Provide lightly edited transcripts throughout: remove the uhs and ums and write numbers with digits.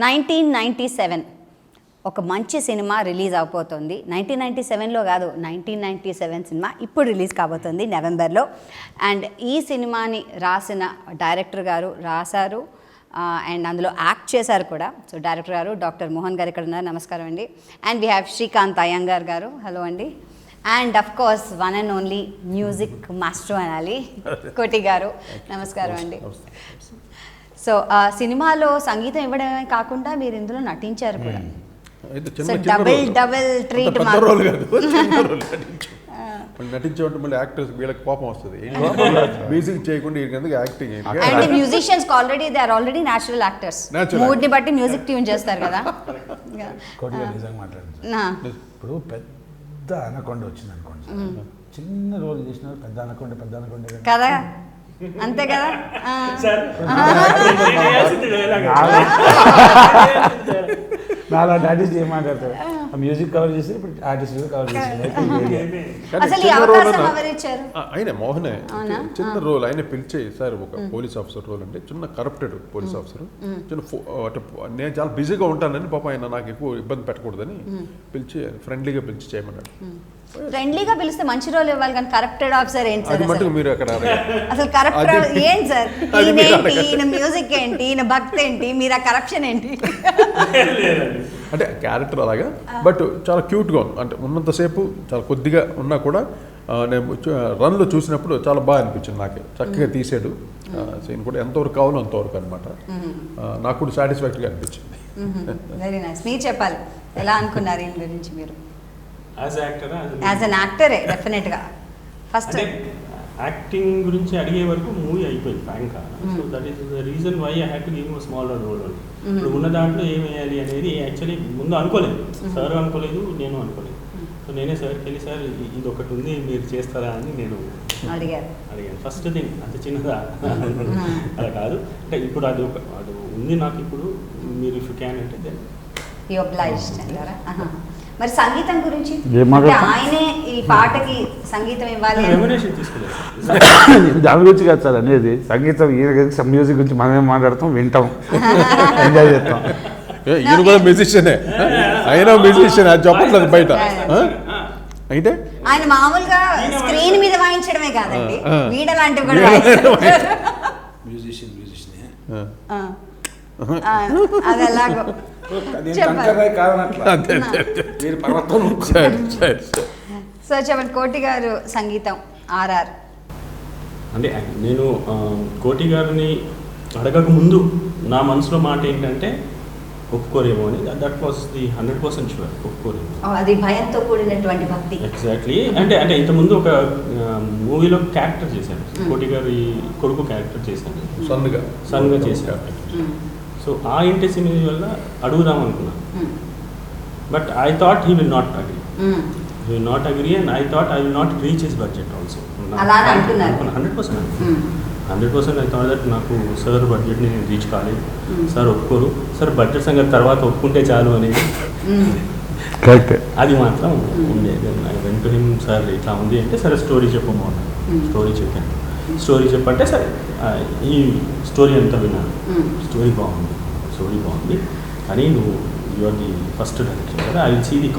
1997 ఒక మంచి cinema release అవబోతోంది. 1997లో కాదు, 1997 సినిమా ఇప్పుడు రిలీజ్ కాబోతుంది నవంబర్లో. అండ్ ఈ సినిమాని రాసిన డైరెక్టర్ గారు రాశారు అండ్ అందులో యాక్ట్ చేశారు కూడా. సో డైరెక్టర్ గారు డాక్టర్ మోహన్ గారు ఇక్కడ ఉన్నారు. నమస్కారం అండి. And we have Srikanth Iyengar garu. Hello అండి. And of course one and only music master అనాలి, కోటి గారు. నమస్కారం అండి. సో సినిమాలో సంగీతం ఇవ్వడమే కాకుండా మీరు ఇందులో నటించారు కూడా. సో డబుల్ ట్రీట్ నటించేవాళ్ళు మళ్ళీ యాక్టర్స్ వీళ్ళకి కోపం వస్తుంది, మ్యూజిక్ చేయకుండా acting. And musicians already they are already natural actors. Mood ని బట్టి మ్యూజిక్ ట్యూన్ చేస్తారు కదా. ఇప్పుడు పెద్ద అనకొండ వచ్చింది అనుకోండి, చిన్న రోల్ చేసిన పెద్ద అనకొండ కదా, అంతే కదా. నాలా ఆర్టిస్ట్ ఏం మాట్లాడతారు, మ్యూజిక్ కవర్ చేసి ఇప్పుడు ఆర్టిస్ట్ కవర్ చేసి. ఆయన మోహనే చిన్న రోల్ ఆయన పిలిచే సార్, ఒక పోలీస్ ఆఫీసర్ రోల్ అంటే చిన్న కరప్టెడ్ పోలీస్ ఆఫీసర్, చిన్న నేను చాలా బిజీగా ఉంటానని పాప ఆయన నాకు ఎక్కువ ఇబ్బంది పెట్టకూడదని పిలిచి ఫ్రెండ్లీగా పిలిచి చేయమన్నాడు. ఫ్రెండ్లీగా పిలిస్తే మంచి రోల్ ఇవ్వాలి కానీ కరప్టెడ్ ఆఫీసర్ ఏంటి సార్? మీరు అక్కడ అసలు కరప్టెడ్ ఏంటి సార్? ఈయన మ్యూజిక్ ఏంటి, ఈయన భక్తి ఏంటి, మీరు ఆ కరప్షన్ ఏంటి? అంటే క్యారెక్టర్ అలాగా, బట్ చాలా క్యూట్గా ఉంది. అంటే ఉన్నంతసేపు చాలా కొద్దిగా ఉన్నా కూడా నేను రన్లో చూసినప్పుడు చాలా బాగా అనిపించింది. నాకే చక్కగా తీసాడు సీన్ కూడా, ఎంతవరకు కావాలో అంతవరకు అనమాట. నాకు కూడా సాటిస్ఫాక్టరీగా అనిపించింది. Very nice. మీరు చెప్పాలి, ఎలా అనుకున్నారు ఈయన గురించి మీరు? యాజ్ అన్ యాక్టరే డెఫినెట్గా. ఫస్ట్ యాక్టింగ్ గురించి అడిగే వరకు మూవీ అయిపోయింది ఫ్రాంక్గా. So that is the reason why I had to give small role. ఇప్పుడు ఉన్న దాంట్లో ఏం వేయాలి అనేది యాక్చువల్లీ ముందు అనుకోలేదు, సార్ అనుకోలేదు, నేను అనుకోలేదు. సో నేనే సార్కి వెళ్ళి, సార్ ఇది ఒకటి ఉంది మీరు చేస్తారా అని నేను అడిగాను. ఫస్ట్ థింగ్ అంత చిన్నదా అలా కాదు, అంటే ఇప్పుడు అది ఉంది నాకు, ఇప్పుడు మీరు ఇఫ్ యూ క్యాన్ అంటే దెన్ యు అబ్లైజ్డ్ అంటారా? మరి సంగీతం గురించి ఆయనే ఈ పాటకి సంగీతం ఇవ్వాలి దాని గురించి కాదు సార్ అనేది. సంగీతం మ్యూజిక్ గురించి మనమేం మాట్లాడతాం, వింటాం, ఎంజాయ్ చేస్తాం. ఈయన కూడా మ్యూజిషియనే, ఆయన మ్యూజిషియన్, అది చెప్పట్లేదు బయట. అయితే ఆయన మామూలుగా స్క్రీన్ మీద వాయించడమే కాదండి, వీడ లాంటివి కూడా మ్యూజిషియన్. అది ఎలాగో సో చెప్పండి. కోటి గారు సంగీతం ఆర్ఆర్ అంటే నేను కోటి గారిని అడగక ముందు నా మనసులో మాట ఏంటంటే ఒప్పుకోరేమో అని. దట్ వాస్ ది 100% షూర్, ఒప్పుకోరేమో. అది భయంతో కూడినటువంటి భక్తి. ఎగ్జాక్ట్లీ. అంటే ఇంతకుముందు ఒక మూవీలో క్యారెక్టర్ చేశాను, కోటి గారి కొడుకు క్యారెక్టర్ చేశాను, సన్గా చేశాను. సో ఆ ఇంటెన్సిటీ వల్ల అడుగుదాం అనుకున్నాను. But I thought he will not agree. He will not agree and I thought I will not reach his budget also. 100% I thought that నాకు సార్ బడ్జెట్ని నేను రీచ్ కాలేదు, సార్ ఒప్పుకోరు, సార్ బడ్జెట్ సంగతి తర్వాత ఒప్పుకుంటే చాలు అనేది అది మాత్రం ఉండేది. వెంట హిమ్, సార్ ఇట్లా ఉంది అంటే సరే స్టోరీ చెప్పమన్నాను. స్టోరీ చెప్పాను. స్టోరీ చెప్పంటే సరే ఈ స్టోరీ అంతా విన్నాను. స్టోరీ బాగుంది కానీ నువ్వు యువర్ ది ఫస్ట్ డైరెక్టర్ కదా, I will see the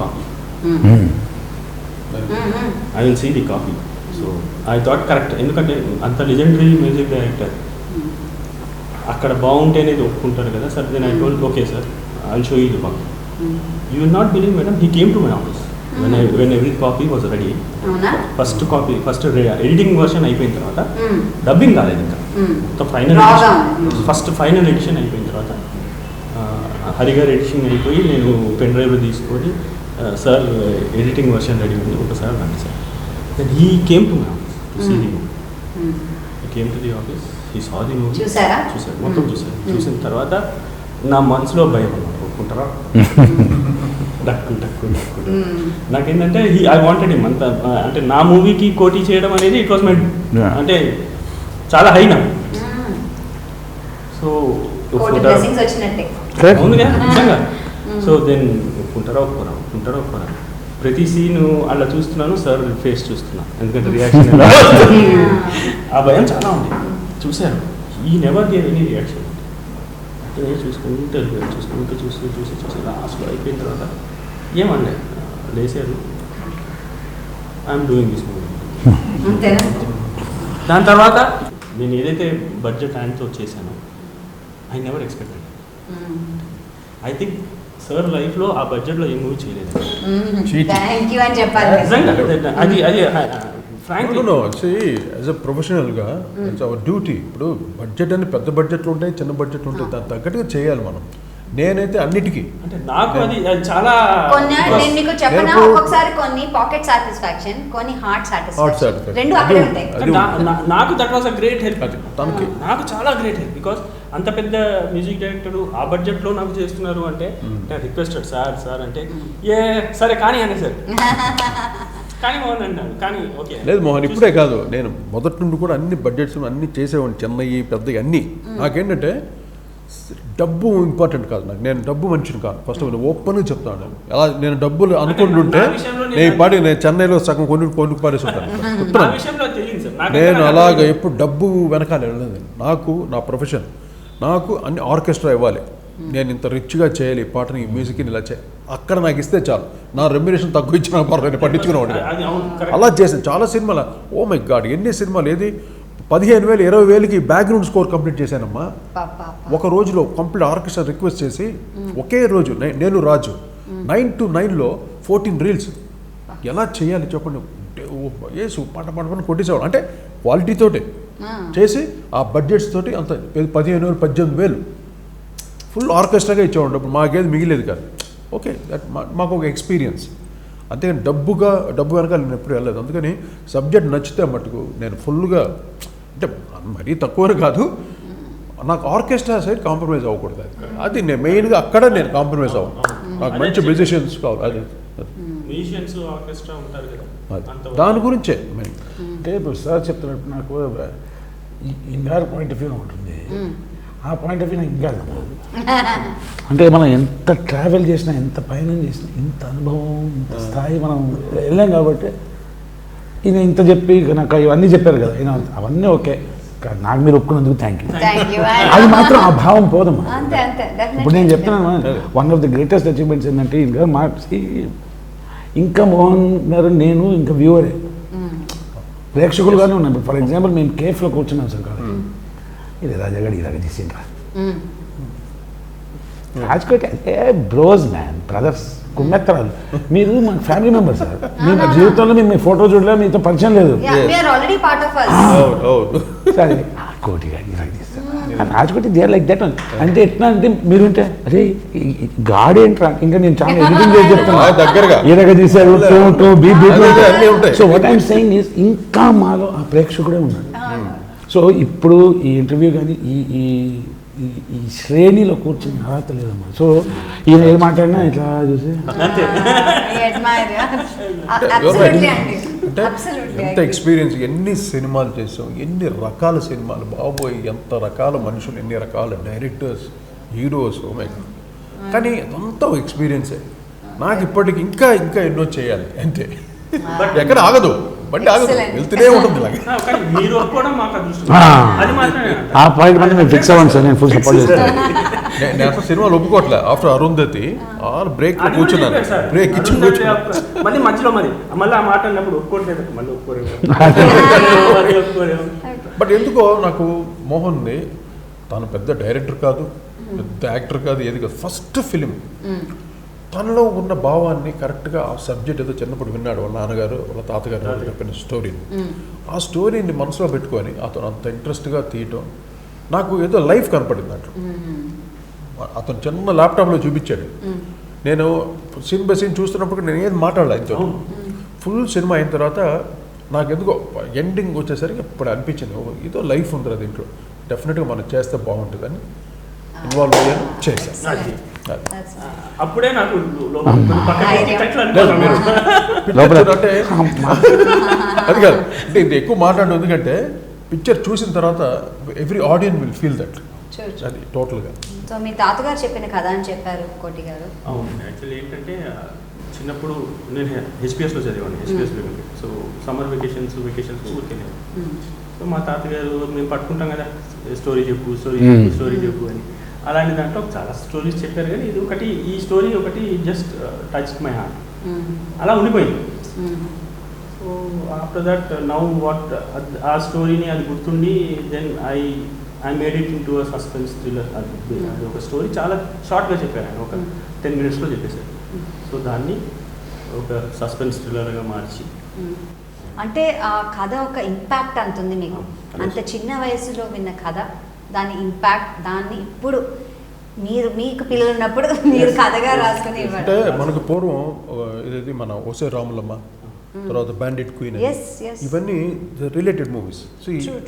copy. So I thought correct, ఎందుకంటే అంత లెజెండరీ మ్యూజిక్ డైరెక్టర్ అక్కడ బాగుంటేనే ఒప్పుకుంటారు కదా sir. Then I told okay sir, I will show you the copy. You will not believe madam, he came to my office when every copy was ready. First editing version అయిపోయిన తర్వాత, dubbing కాలేదు ఇంకా, first final edition అయిపోయిన తర్వాత హరిగారు editing అయిపోయి నేను pen డ్రైవ్లో తీసుకొని సార్ ఎడిటింగ్ వర్షన్ రెడీ ఉంది, ఒకసారి రండి sir. Then he came to my office to see the movie. He came to the office, he saw the movie, చూసారు మొత్తం చూసారు. చూసిన తర్వాత నా మనసులో భయం అన్నమాట, ఒప్పుకుంటారా డక్కు నాకేంటంటే ఐ వాంటెడ్ హిమ్ అంత. అంటే నా మూవీకి కోటి చేయడం అనేది ఇట్ వాస్ మై, అంటే చాలా హై నా. సో అవునుగా నిజంగా. సో దెన్ ఒప్పుకుంటారా ఒప్పుకోరా ప్రతి సీను అలా చూస్తున్నాను, సార్ ఫేస్ చూస్తున్నాను, ఎందుకంటే రియాక్షన్ ఆ భయం చాలా ఉంది. చూశాను, ఈ నెవర్ గేవ్ ఎనీ రియాక్షన్. నేను చూసుకుంటూ చూసి లాస్ట్లో అయిపోయిన తర్వాత ఏమనలే, లేసారు, ఐఎమ్ డూయింగ్ దిస్ మూవీ. అంతేనా? దాని తర్వాత నేను ఏదైతే బడ్జెట్ ఆయనతో చేశానో I never expected. I think sir లైఫ్లో ఆ బడ్జెట్లో ఏ మూవీ చేయలేదు. థ్యాంక్ యూ అని చెప్పాలి. నిజంగా అది ఫ్రాంక్లీ యాజ్ అ ప్రొఫెషనల్గా ఇట్స్ అవర్ డ్యూటీ. ఇప్పుడు బడ్జెట్ అని పెద్ద బడ్జెట్లు ఉంటాయి, చిన్న బడ్జెట్లు ఉంటాయి, దానికి తగ్గట్టుగా చేయాలి మనం. నేనైతే అన్నిటికీ అంటే నాకు అది చాలా కొన్ని నేను నీకు చెప్పనా, ఒక్కొక్కసారి కొన్ని పాకెట్ సాటిస్ఫాక్షన్, కొన్ని హార్ట్ సాటిస్ఫాక్షన్, రెండు అక్కడే ఉంటాయి. నాకు that was a great help. తనకి నాకు చాలా గ్రేట్ హెల్ప్, బికాస్ అంత పెద్ద మ్యూజిక్ డైరెక్టర్ ఆ బడ్జెట్లో నాకు చేస్తున్నారు అంటే రిక్వెస్టెడ్ సార్ అంటే ఏ సరే కానీ అనే సార్ కానీ మోహన్ అంటాను, కానీ ఓకే లేదు మోహన్, ఇప్పుడే కాదు, నేను మొదటి నుండి కూడా అన్ని బడ్జెట్స్ అన్ని చేసేవాడిని, చిన్నవి పెద్దవి అన్నీ. నాకేంటంటే డబ్బు ఇంపార్టెంట్ కాదు నాకు, నేను డబ్బు మనిషిని కాదు. ఫస్ట్ ఆఫ్ ఆల్ ఓపెన్గా చెప్తాను. ఎలా నేను డబ్బులు అనుకుంటుంటే నేను చెన్నైలో సగం కొన్ని పారేసి ఉంటాను. నేను అలాగ ఎప్పుడు డబ్బు వెనకాల వెళ్ళలేదు. నాకు నా ప్రొఫెషన్, నాకు అన్ని ఆర్కెస్ట్రా ఇవ్వాలి, నేను ఇంత రిచ్గా చేయాలి, ఈ పాటని ఈ మ్యూజిక్ని ఇలా చేయాలి, అక్కడ నాకు ఇస్తే చాలు. నా రెమ్యునరేషన్ తక్కువ ఇచ్చిన పర్వాలేదు, పట్టించుకునేవాడు. అలా చేశాను చాలా సినిమాలు. ఓ మై గాడ్, ఎన్ని సినిమాలు! ఏది 15,000 20,000కి బ్యాక్గ్రౌండ్ స్కోర్ కంప్లీట్ చేశానమ్మా. ఒక రోజులో కంప్లీట్ ఆర్కెస్ట్రా రిక్వెస్ట్ చేసి ఒకే రోజు నేను రాజు 9 to 9లో 14 రీల్స్. ఎలా చేయాలి చెప్పండి? వేసు పాట కొట్టేసేవాడు. అంటే క్వాలిటీతోటి చేసి ఆ బడ్జెట్స్ తోటి అంత 15,000 18,000 ఫుల్ ఆర్కెస్ట్రాగా ఇచ్చేవాడు. అప్పుడు మాకేది మిగిలేదు కాదు. ఓకే, దట్ మాకు ఒక ఎక్స్పీరియన్స్. అంతేగాని డబ్బు వెనకాల నేను ఎప్పుడు వెళ్ళలేదు. అందుకని సబ్జెక్ట్ నచ్చితే మటుకు నేను ఫుల్గా, అంటే మరీ తక్కువ కాదు, నాకు ఆర్కెస్ట్రా సైడ్ కాంప్రమైజ్ అవ్వకూడదు. అది నేను మెయిన్గా అక్కడ నేను కాంప్రమైజ్ అవ్వను. నాకు మంచి మ్యూజిషియన్స్ కావాలి. అది దాని గురించే మెయిన్. అంటే ఇప్పుడు సార్ చెప్తున్నట్టు నాకు ఇంగారు పాయింట్ ఆఫ్ వ్యూ ఉంటుంది. ఆ పాయింట్ ఆఫ్ వ్యూ నాకు ఇంకా అంటే మనం ఎంత ట్రావెల్ చేసినా, ఎంత పయనం చేసినా, ఇంత అనుభవం, ఇంత స్థాయి మనం వెళ్ళాం కాబట్టి ఈయన ఇంత చెప్పి నాకు ఇవన్నీ చెప్పారు కదా, ఈయన అవన్నీ ఓకే. నాకు మీరు ఒప్పుకున్నందుకు థ్యాంక్ యూ. అది మాత్రం ఆ భావం పోదమ్మా. ఇప్పుడు నేను చెప్తున్నాను, one of the greatest achievements ఏంటంటే ఇంకా ఇంకా మోహన్ గారు, నేను ఇంకా వ్యూవరే, ప్రేక్షకులుగానే ఉన్నాం. ఫర్ ఎగ్జాంపుల్ మేము కేఫ్లో కూర్చున్నాం సార్ కాదు, ఇది రాజాగాడు ఇలాగ చేసిండ్రా, రాజ్కోట్ బ్రోస్ మ్యాన్, బ్రదర్స్, కుమ్మెత్తరాలు, మీరు మా ఫ్యామిలీ మెంబర్ సార్. మీ జీవితంలో మేము మీ ఫోటో చూడలే, మీతో పరిచయం లేదు. సరే కోటి గారు ఇలాగ చేస్తారు, Rajkoti they are like that. అంటే ఎట్లా అంటే మీరుంటే అరే గాడ్ ఏంట్రా, ఇంకా నేను చాలా ఎడిటింగ్ చేసి చెప్తాను దగ్గరగా ఇలాగ తీశారు. So what I'm saying is ఇంకా మాలో ఆ ప్రేక్షకుడే ఉన్నాడు. సో ఇప్పుడు ఈ ఇంటర్వ్యూ కానీ ఈ శ్రేణిలో కూర్చుని అర్హత లేదమ్మా. సో ఈయన ఏం మాట్లాడినా ఇట్లా చూసి ఎంత ఎక్స్పీరియన్స్, ఎన్ని సినిమాలు చేసాం, ఎన్ని రకాల సినిమాలు, బాబోయ్ ఎంత రకాల మనుషులు, ఎన్ని రకాల డైరెక్టర్స్, హీరోస్, కానీ అదంతా ఎక్స్పీరియన్సే. నాకు ఇప్పటికి ఇంకా ఎన్నో చేయాలి అంతే. ఎక్కడ ఆగదు, బండి ఆగదు, వెళ్తూనే ఉంటుంది. ఆ పాయింట్ మీద నేను ఫిక్స్ అవ్వండి సార్, నేను ఫుల్ సపోర్ట్ చేస్తాను. నేను అసలు సినిమాలు ఒప్పుకోవట్లే. ఆఫ్టర్ అరుంధతి బ్రేక్ లో కూర్చున్నాను, బ్రేక్ ఇచ్చి మళ్ళీ మధ్యలో మళ్ళీ ఆ మాట అన్నప్పుడు ఒప్పుకోవట్లేదు, మళ్ళీ ఒప్పుకోలేదు. బట్ ఎందుకో నాకు మోహన్ని, తను పెద్ద డైరెక్టర్ కాదు, పెద్ద యాక్టర్ కాదు, ఏది కాదు, ఫస్ట్ ఫిలిం తనలో ఉన్న భావాన్ని కరెక్ట్గా ఆ సబ్జెక్ట్ ఏదో చిన్నప్పుడు విన్నాడు వాళ్ళ నాన్నగారు వాళ్ళ తాతగారు చెప్పిన స్టోరీని, ఆ స్టోరీని మనసులో పెట్టుకొని అతను అంత ఇంట్రెస్ట్గా తీయటం నాకు ఏదో లైఫ్ కనపడింది దాంట్లో. అతను చిన్న ల్యాప్టాప్లో చూపించాడు. నేను సీన్ బై సీన్ చూస్తున్నప్పుడు నేను ఏది మాట్లాడలే ఆయనతో. ఫుల్ సినిమా అయిన తర్వాత నాకు ఎందుకో ఎండింగ్ వచ్చేసరికి ఇప్పుడు అనిపించింది ఏదో లైఫ్ ఉంది దీంట్లో, డెఫినెట్గా మనం చేస్తే బాగుంటుందని ఇన్వాల్వ్ అయ్యాను, చేశాను. అప్పుడే నాకు అంటే అది కాదు, అంటే ఇది ఎక్కువ మాట్లాడడం ఎందుకంటే పిక్చర్ చూసిన తర్వాత every audience will feel that. అది టోటల్గా. సో మీ తాతగారు చెప్పిన కథ అని చెప్పారు కోటి గారు. అవును, యాక్చువల్లీ ఏంటంటే చిన్నప్పుడు నేను హెచ్పిఎస్లో చదివాను, హెచ్పిఎస్లో. సో సమ్మర్ వెకేషన్స్ ఊరికి వెళ్ళాను. సో మా తాతగారు మేము పట్టుకుంటాం కదా, స్టోరీ చెప్పు అని. అలాంటి దాంట్లో చాలా స్టోరీస్ చెప్పారు కానీ ఇది ఒకటి, ఈ స్టోరీ ఒకటి జస్ట్ టచ్ మై హార్ట్, అలా ఉండిపోయింది. So after that now what, ఆ స్టోరీని అది గుర్తుండి then I made it in to a suspense thriller. అది ఒక స్టోరీ చాలా షార్ట్గా చెప్పాను ఆయన, ఒక 10 minutesలో చెప్పేశారు. సో దాన్ని ఒక సస్పెన్స్ థ్రిల్లర్గా మార్చి. అంటే ఆ కథ ఒక ఇంపాక్ట్ అంతుంది మీకు, అంత చిన్న వయసులో విన్న కథ, దాని ఇంపాక్ట్, దాన్ని ఇప్పుడు మీకు పిల్లలు ఉన్నప్పుడు మీరు కథగా రాసుకుని అంటే ఇవ్వండి. మనకు పూర్వం ఇది మన ఓసే రాములమ్మ, తర్వాత బ్యాండిట్ క్వీన్, Yes, yes. ఇవన్నీ రిలేటెడ్ మూవీస్. True, true.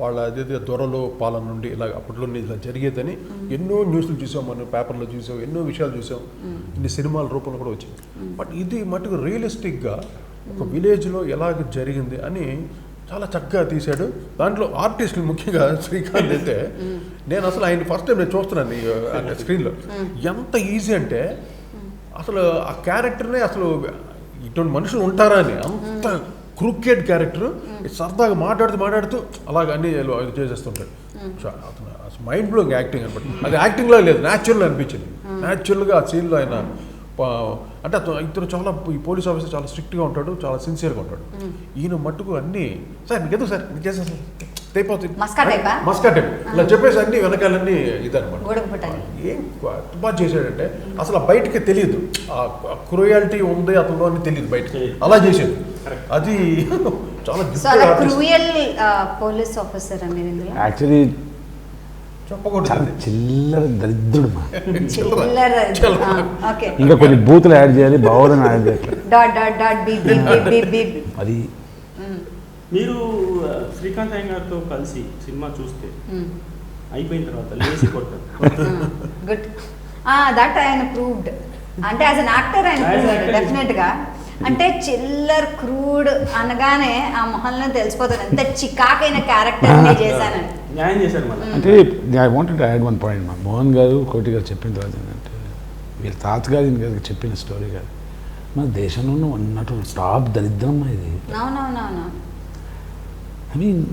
వాళ్ళ అదేదో దొరలో పాలన నుండి ఇలా అప్పట్లో ఇలా జరిగేదని ఎన్నో న్యూస్లు చూసాం, మనం పేపర్లో చూసాం, ఎన్నో విషయాలు చూసాం, ఇన్ని సినిమాల రూపంలో కూడా వచ్చింది. బట్ ఇది మటుకు రియలిస్టిక్గా ఒక విలేజ్లో ఎలాగ జరిగింది అని చాలా చక్కగా తీశాడు. దాంట్లో ఆర్టిస్టులు ముఖ్యంగా శ్రీకాంత్ అయితే, నేను అసలు ఆయన ఫస్ట్ టైం నేను చూస్తున్నాను స్క్రీన్లో, ఎంత ఈజీ అంటే అసలు ఆ క్యారెక్టర్నే అసలు ఇటువంటి మనుషులు ఉంటారా అని, అంత క్రూకెడ్ క్యారెక్టర్, సరదాగా మాట్లాడుతూ అలాగ అన్ని చేసేస్తుంటాడు. అతను మైండ్ బ్లోయింగ్ యాక్టింగ్ అనమాట. అది యాక్టింగ్లో లేదు, న్యాచురల్ అనిపించింది. న్యాచురల్గా ఆ సీన్లో ఆయన అంటే ఇతను చాలా, ఈ పోలీస్ ఆఫీసర్ చాలా స్ట్రిక్ట్గా ఉంటాడు, చాలా సిన్సియర్గా ఉంటాడు. ఈయన మట్టుకు అన్నీ సార్ మీకు ఎందుకు సార్ మీకు చేసేస్తాను అయిపోతుంది, మస్కా టైప్ ఇలా చెప్పేసి అన్ని వెనకాలన్నీ ఇదనమాట. ఏం బాగా చేశాడంటే అసలు బయటకి తెలియదు, ఆ క్రూయాలిటీ ఉంది అతను అని తెలియదు బయటకి, అలా చేశాడు. అది చాలా పోలీస్ ఆఫీసర్ యాక్చువల్లీ చెప్పకూడదు, చాలా చిల్లర దరిద్రుడు మా. ఓకే, ఇంకా కొన్ని బూతులు యాడ్ చేయాలి, బాగోదని యాడ్ చేయాలి. Dot dot dot beep beep beep beep. అది మీరు శ్రీకాంత్ అయ్య గారితో కలిసి సినిమా చూస్తే అయిపోయిన తర్వాత లేచి కొట్టారు. గుడ్, దట్ ఆయన ప్రూవ్డ్. అంటే యాజ్ అన్ యాక్టర్ ఆయన ప్రూవ్డ్ డెఫినెట్ గా. అంటే చిల్లర్ క్రూడ్ అనగానే ఆ మొహంలో తెలిసిపోతుంది ఎంత చికాకైన క్యారెక్టర్ చేశానని. న్యాయం చేశారు మళ్ళీ. అంటే I wanted to add one point. మా మోహన్ గారు, కోటి గారు చెప్పిన తర్వాత ఏంటంటే, వీళ్ళ తాతగారు గారికి చెప్పిన స్టోరీ కాదు, మన దేశంలో ఉన్నట్టు టాప్ దరిద్రం ఇది. అవునవునవును. ఐ మీన్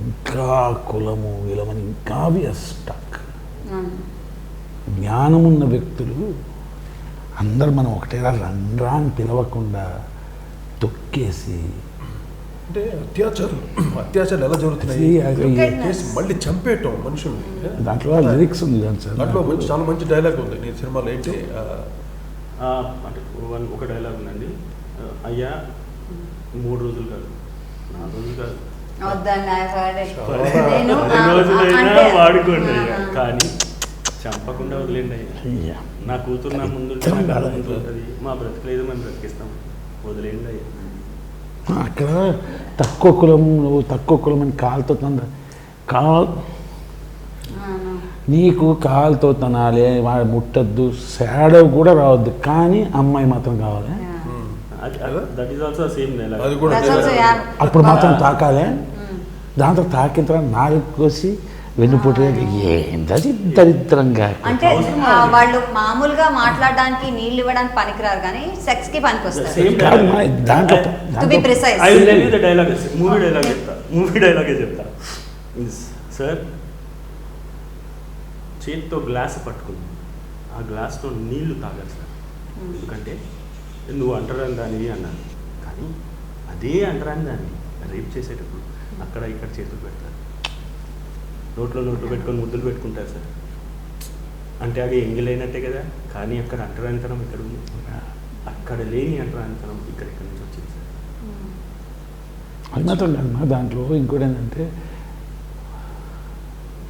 ఇంకా కులము విలమని ఇంకా స్టక్. జ్ఞానమున్న వ్యక్తులు అందరు మనం ఒకటేలా రండ్రా అని పిలవకుండా తొక్కేసి, అంటే అత్యాచారాలు ఎలా జరుగుతున్నాయి, మళ్ళీ చంపేయటం మనుషులు. దాంట్లో లిరిక్స్ ఉంది సార్, దాంట్లో చాలా మంచి డైలాగ్ ఉంది నీ సినిమాలో. ఏంటి అంటే ఒక డైలాగ్ ఉందండి, అయ్యా 3 రోజులు కాదు 4 రోజులు కాదు, 10 రోజులైనా వాడుకోండి అయ్యా, కానీ చంపకుండా వదిలేండి అయ్యా. నా కూతురు నా ముందు ఉంటుంది, మా బ్రతకలేదు మేము బ్రతికిస్తాం, వదిలేండి అయ్యా. అక్కడ తక్కువ కులం, నువ్వు తక్కువ కులం అని కాలుతో నీకు కాలుతో తనాలి, వాడు ముట్టద్దు, శాడవ్ కూడా రావద్దు, కానీ అమ్మాయి మాత్రం కావాలి. That is also same dialogue. అది కూడా అప్పుడు మాత్రం తాకాలి. దాంతో తాకిన తర్వాత నాలుగు కోసి వెన్నుపోటు. ఏంటది దరిద్రంగా. అంటే వాళ్ళు మామూలుగా మాట్లాడడానికి నీళ్ళు ఇవ్వడానికి పనికిరారు కానీ సెక్స్ కి పనికొస్తారు. దాంట్లో మూవీ డైలాగే చెప్తా. సార్ చేతితో గ్లాస్ పట్టుకుని ఆ గ్లాస్తో నీళ్లు తాగాలి సార్, ఎందుకంటే నువ్వు అంటరాని దానివి అన్నాను, కానీ అదే అంటరాని దాన్ని రేప్ చేసేటప్పుడు అక్కడ ఇక్కడ చేతులు పెడతారు, నోట్లు పెట్టుకొని ముద్దులు పెట్టుకుంటారు సార్. అంటే అది ఎంగిలైనట్టే కదా, కానీ అక్కడ అంటరానితనం ఇక్కడ ఉంది, అక్కడ లేని అంటరానితనం ఇక్కడ నుంచి వచ్చింది సార్. అది మాత్రం కాదమ్మా, దాంట్లో ఇంకోటి ఏంటంటే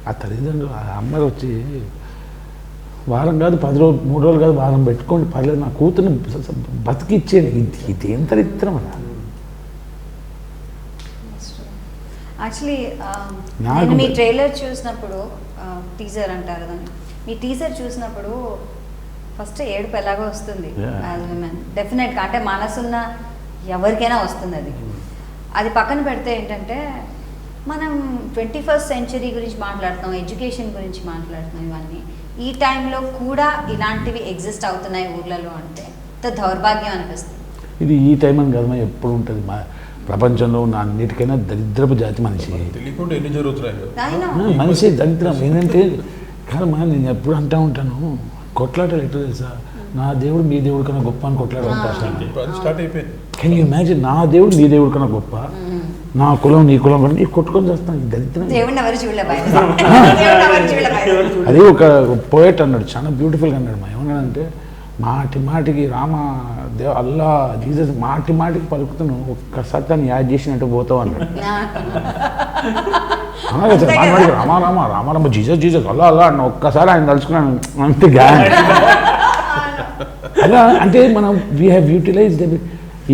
ఆ తల్లిదండ్రులు, ఆ అమ్మాయి వచ్చి వారం కాదు 10 రోజులు 3 రోజులు కాదు వారం పెట్టుకోండి పర్లేదు, నా కూతుర్ని బతికిచ్చేది. ఇదేం దరిద్రం అన్న. యాక్చువల్లీ నేను మీ ట్రైలర్ చూసినప్పుడు, టీజర్ అంటారు దాన్ని, మీ టీజర్ చూసినప్పుడు ఫస్ట్ ఏడుపు ఎలాగో వస్తుంది యాజ్ విమెన్ డెఫినెట్గా. అంటే మనసున్న ఎవరికైనా వస్తుంది అది. అది పక్కన పెడితే ఏంటంటే, మనం 21st century గురించి మాట్లాడుతున్నాం, ఎడ్యుకేషన్ గురించి మాట్లాడుతున్నాం, ఇవన్నీ ఈ టైంలో కూడా ఇలాంటివి ఎగ్జిస్ట్ అవుతున్నాయి ఊర్లలో అంటే దౌర్భాగ్యం అనిపిస్తుంది. ఇది ఈ టైం అని కదమ్మా, ఎప్పుడు ఉంటుంది. ప్రపంచంలో ఉన్న అన్నిటికైనా దరిద్రపు జాతి మనిషి. తెలియకుండా ఎన్ని జరుగుతున్నాయి. మనిషి దరిద్రం ఏంటంటే కాదమ్మా, నేను ఎప్పుడు అంటూ ఉంటాను, కొట్లాటలు ఎట్లా తెలుసా, నా దేవుడు మీ దేవుడి కన్నా గొప్ప అని కొట్లాడడం స్టార్ట్ అయిపోయింది. కెన్ యూ ఇమాజిన్, నా దేవుడు నీ దేవుడి కన్నా గొప్ప, నా కులం నీ కులం కన్నా కొట్టుకొని చేస్తాను. ఈ దరిద్రం. అది ఒక పోయట్ అన్నాడు, చాలా బ్యూటిఫుల్గా అన్నాడు. మా ఏమన్నాడంటే, మాటి మాటికి రామ అల్లా జీసస్ మాటి మాటికి పలుకుతున్నావు, ఒక్కసారి దాన్ని యాడ్ చేసినట్టు పోతావు అన్నాడు. అలాగే సార్, మాటి మాటికి రామ రామ రామ రామ జీసస్ జీసస్ అల్లా అల్లా అన్న ఒక్కసారి ఆయన తలుచుకున్నాను అంతే గ్యాన్. అలా అంటే మనం వీ హ్యావ్ యూటిలైజ్డ్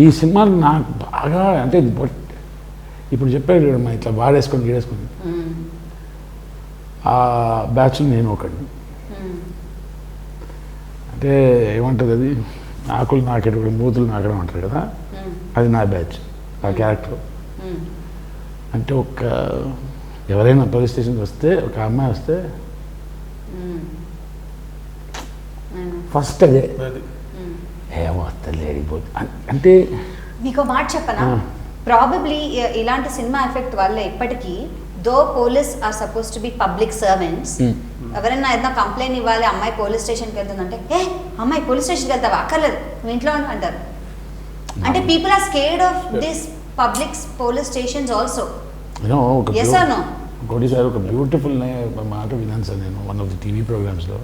ఈ సినిమాలు. నాకు బాగా అంటే ఇప్పుడు చెప్పాడు మా ఇట్లా వాడేసుకొని గీడేసుకొని, ఆ బ్యాచ్లో నేను ఒకడిని. అంటే ఏమంటుంది అది, ఆకులు నాకేటప్పుడు మూతులు నాకడం అంటారు కదా, అది నా బ్యాచ్. ఆ క్యారెక్టర్ అంటే ఎవరైనా పోలీస్ స్టేషన్కి వస్తే, ఒక అమ్మాయి వస్తే ఫస్ట్ అదే ఏమొస్తుంది లేడిపోతుంది అంటే. నీకు మాట చెప్పనా, ప్రాబబ్లీ ఇలాంటి సినిమా ఎఫెక్ట్ వల్ల ఇప్పటికీ though police are suppose to be public servants, ఎవరైనా ఏదైనా కంప్లైంట్ ఇవ్వాలి, అమ్మాయి పోలీస్ స్టేషన్కి వెళ్తుందంటే, అమ్మాయి పోలీస్ స్టేషన్కి వెళ్తావా, అక్కర్లేదు నువ్వు ఇంట్లో అంటారు. అంటే people are scared of this public police stations also. Yes or no? ఒకటిసారి ఒక బ్యూటిఫుల్ మాట విన్నాను సార్ నేను, వన్ ఆఫ్ ది టీవీ ప్రోగ్రామ్స్లో.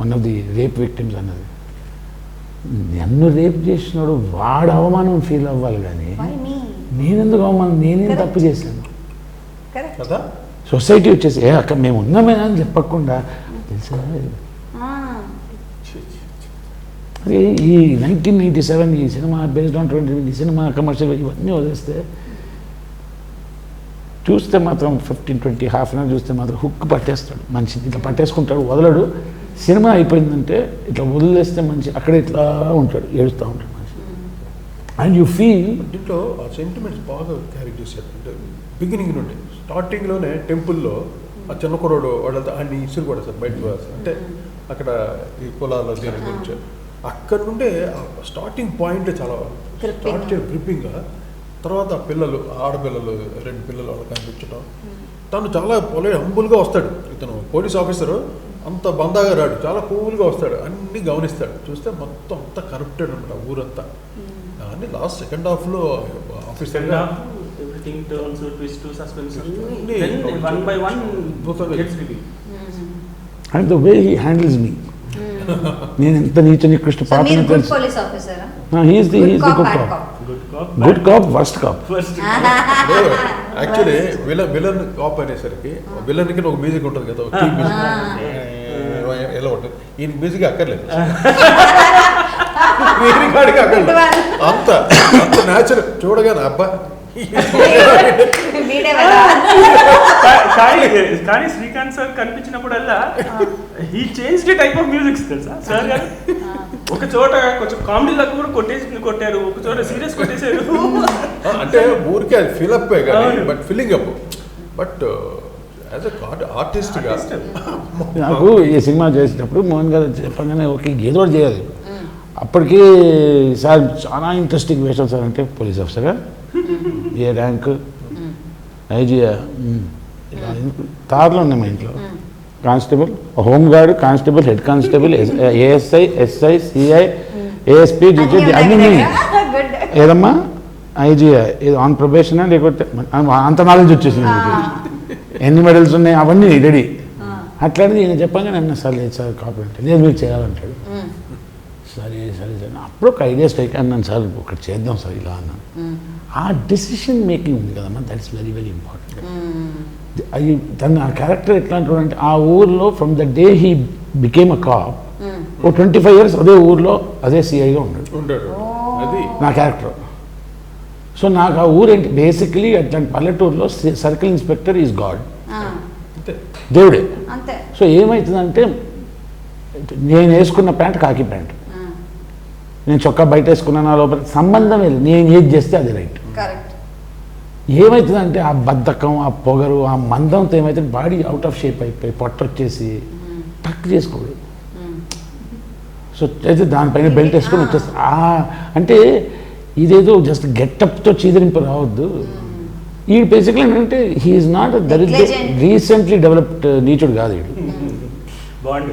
One of the rape victims అన్నది, నన్ను రేప్ చేసినాడు వాడు అవమానం ఫీల్ అవ్వాలి కానీ నేనెందుకు అవమానం, నేనేం తప్పు చేశాను. సొసైటీ వచ్చేసి అక్కడ మేము ఉన్నామేనా అని చెప్పకుండా తెలుసా. అదే ఈ 1997 ఈ సినిమా బేస్డ్ ఆన్ 20, ఈ సినిమా కమర్షియల్ ఇవన్నీ వదిలేస్తే చూస్తే మాత్రం 15-20 హాఫ్ అన్ అవర్ చూస్తే మాత్రం హుక్ పట్టేస్తాడు మనిషి, ఇట్లా పట్టేసుకుంటాడు, వదలడు. సినిమా అయిపోయిందంటే ఇట్లా వదిలేస్తే మనిషి అక్కడ ఇట్లా ఉంటాడు, ఏడుస్తూ ఉంటాడు మనిషి. అండ్ యూ ఫీల్ దీంట్లో ఆ సెంటిమెంట్స్ బాగా క్యారీ చేశారు. అంటే బిగినింగ్ నుండి స్టార్టింగ్లోనే టెంపుల్లో ఆ చిన్న కుర్రోడు వాళ్ళంతా అన్ని ఇసురు కూడా సార్ బయటకు వస్తారు. అంటే అక్కడ ఈ కులాల దీని గురించి అక్కడ నుండే స్టార్టింగ్ పాయింట్ చాలా స్టార్ట్ చేయడం గ్రిప్పింగ్గా. తర్వాత పిల్లలు, ఆడపిల్లలు 2 పిల్లలు వాళ్ళకి కనిపించడం, తను చాలా హంబుల్గా వస్తాడు. ఇతను పోలీస్ ఆఫీసరు అంత బందాగా రాడు, చాలా కూల్గా వస్తాడు, అన్నీ గమనిస్తాడు. చూస్తే మొత్తం అంతా కరప్టెడ్ అనమాట ఊరంతా. కానీ లాస్ట్ సెకండ్ హాఫ్లో ఆఫీసర్గా everything turns to twist to suspense. Then one by one gets revealed. And the way he handles me. నేను ఎంత నీచ నికృష్ట పాపని తెలుసు. He is the good cop. Good cop, worst cop. Actually villain cop అనేసరికి విలన్కి ఒక మ్యూజిక్ ఉంటుంది కదా, ఎలా ఉంటుంది. ఈయన మ్యూజిక్ అక్కర్లేదు, అక్కర్లేదు, అంత అంత న్యాచురల్ చూడగానే అబ్బా. కానీ శ్రీకాంత్ సార్ కనిపించినప్పుడల్లా he change the type of music తెలుసా సార్ గారు. ఒక చోట కొంచెం కామెడీలకు కూడా కొట్టారు, ఒక చోట సీరియస్ కొట్టేశారు. అంటే ఊరికే అది ఫిలప్ కానీ but filling up. But as a ఆర్టిస్ట్గా నాకు ఈ సినిమా చేసేటప్పుడు మోహన్ గారు చెప్పగానే ఓకే ఏదో ఒకటి చేయాలి. అప్పటికి సార్ చాలా ఇంట్రెస్టింగ్ వేషం సార్. అంటే పోలీస్ ఆఫీసర్గా ఏ ర్యాంక్, ఐజీఆ, తారలో ఉన్నాయి మా ఇంట్లో. Constable, home guard, constable, head constable, ASI, SI, CI, ASP, డిజెడ్ అన్నీ ఏదమ్మా ఐజీఆ ఇది ఆన్ ప్రొబేషనా లేకపోతే అంత నాలెడ్జ్ వచ్చేసింది. ఎన్ని మెడల్స్ ఉన్నాయి అవన్నీ రెడీ. అట్లాంటిది నేను చెప్పాను నన్ను సార్ లేదు సార్ కాపీ అంటే లేదు మీరు చేయాలంటాడు. సరే సరే సరే అప్పుడు ఒక ఐడియా స్ట్రైక్ అన్నాను సార్ ఒకటి చేద్దాం సార్ ఇలా అన్నాను. ఆ డెసిషన్ మేకింగ్ ఉంది కదమ్మా, that is very very important. అది తన ఆ క్యారెక్టర్ ఎట్లాంటి అంటే ఆ ఊర్లో from the day he became a cop ఓ 25 years అదే ఊర్లో అదే సిఐగా ఉన్నాడు అది నా క్యారెక్టర్. సో నాకు ఆ ఊరేంటి బేసికలీ అట్లాంటి పల్లెటూరులో సర్కిల్ ఇన్స్పెక్టర్ ఈజ్ గాడ్, దేవుడే. సో ఏమవుతుందంటే నేను వేసుకున్న ప్యాంట్ కాకి ప్యాంట్, నేను చొక్కా బయట వేసుకున్నా నా లోపల సంబంధం లేదు, నేను ఏది చేస్తే అది రైట్. ఏమవుతుందంటే ఆ బద్ధకం, ఆ పొగరు, ఆ మందంతో ఏమైతే బాడీ అవుట్ ఆఫ్ షేప్ అయిపోయి పొట్ట వచ్చేసి టక్ చేసుకోడు. సో అయితే దానిపైన బెల్ట్ వేసుకొని వచ్చేస్తా. అంటే ఇదేదో జస్ట్ గెటప్తో చీదరింపు రావద్దు. ఈ బేసిక్లీ ఏంటంటే హీఈస్ నాట్ దరిద్ర రీసెంట్లీ డెవలప్డ్ నీచుడు కాదు వీడు. బాండ్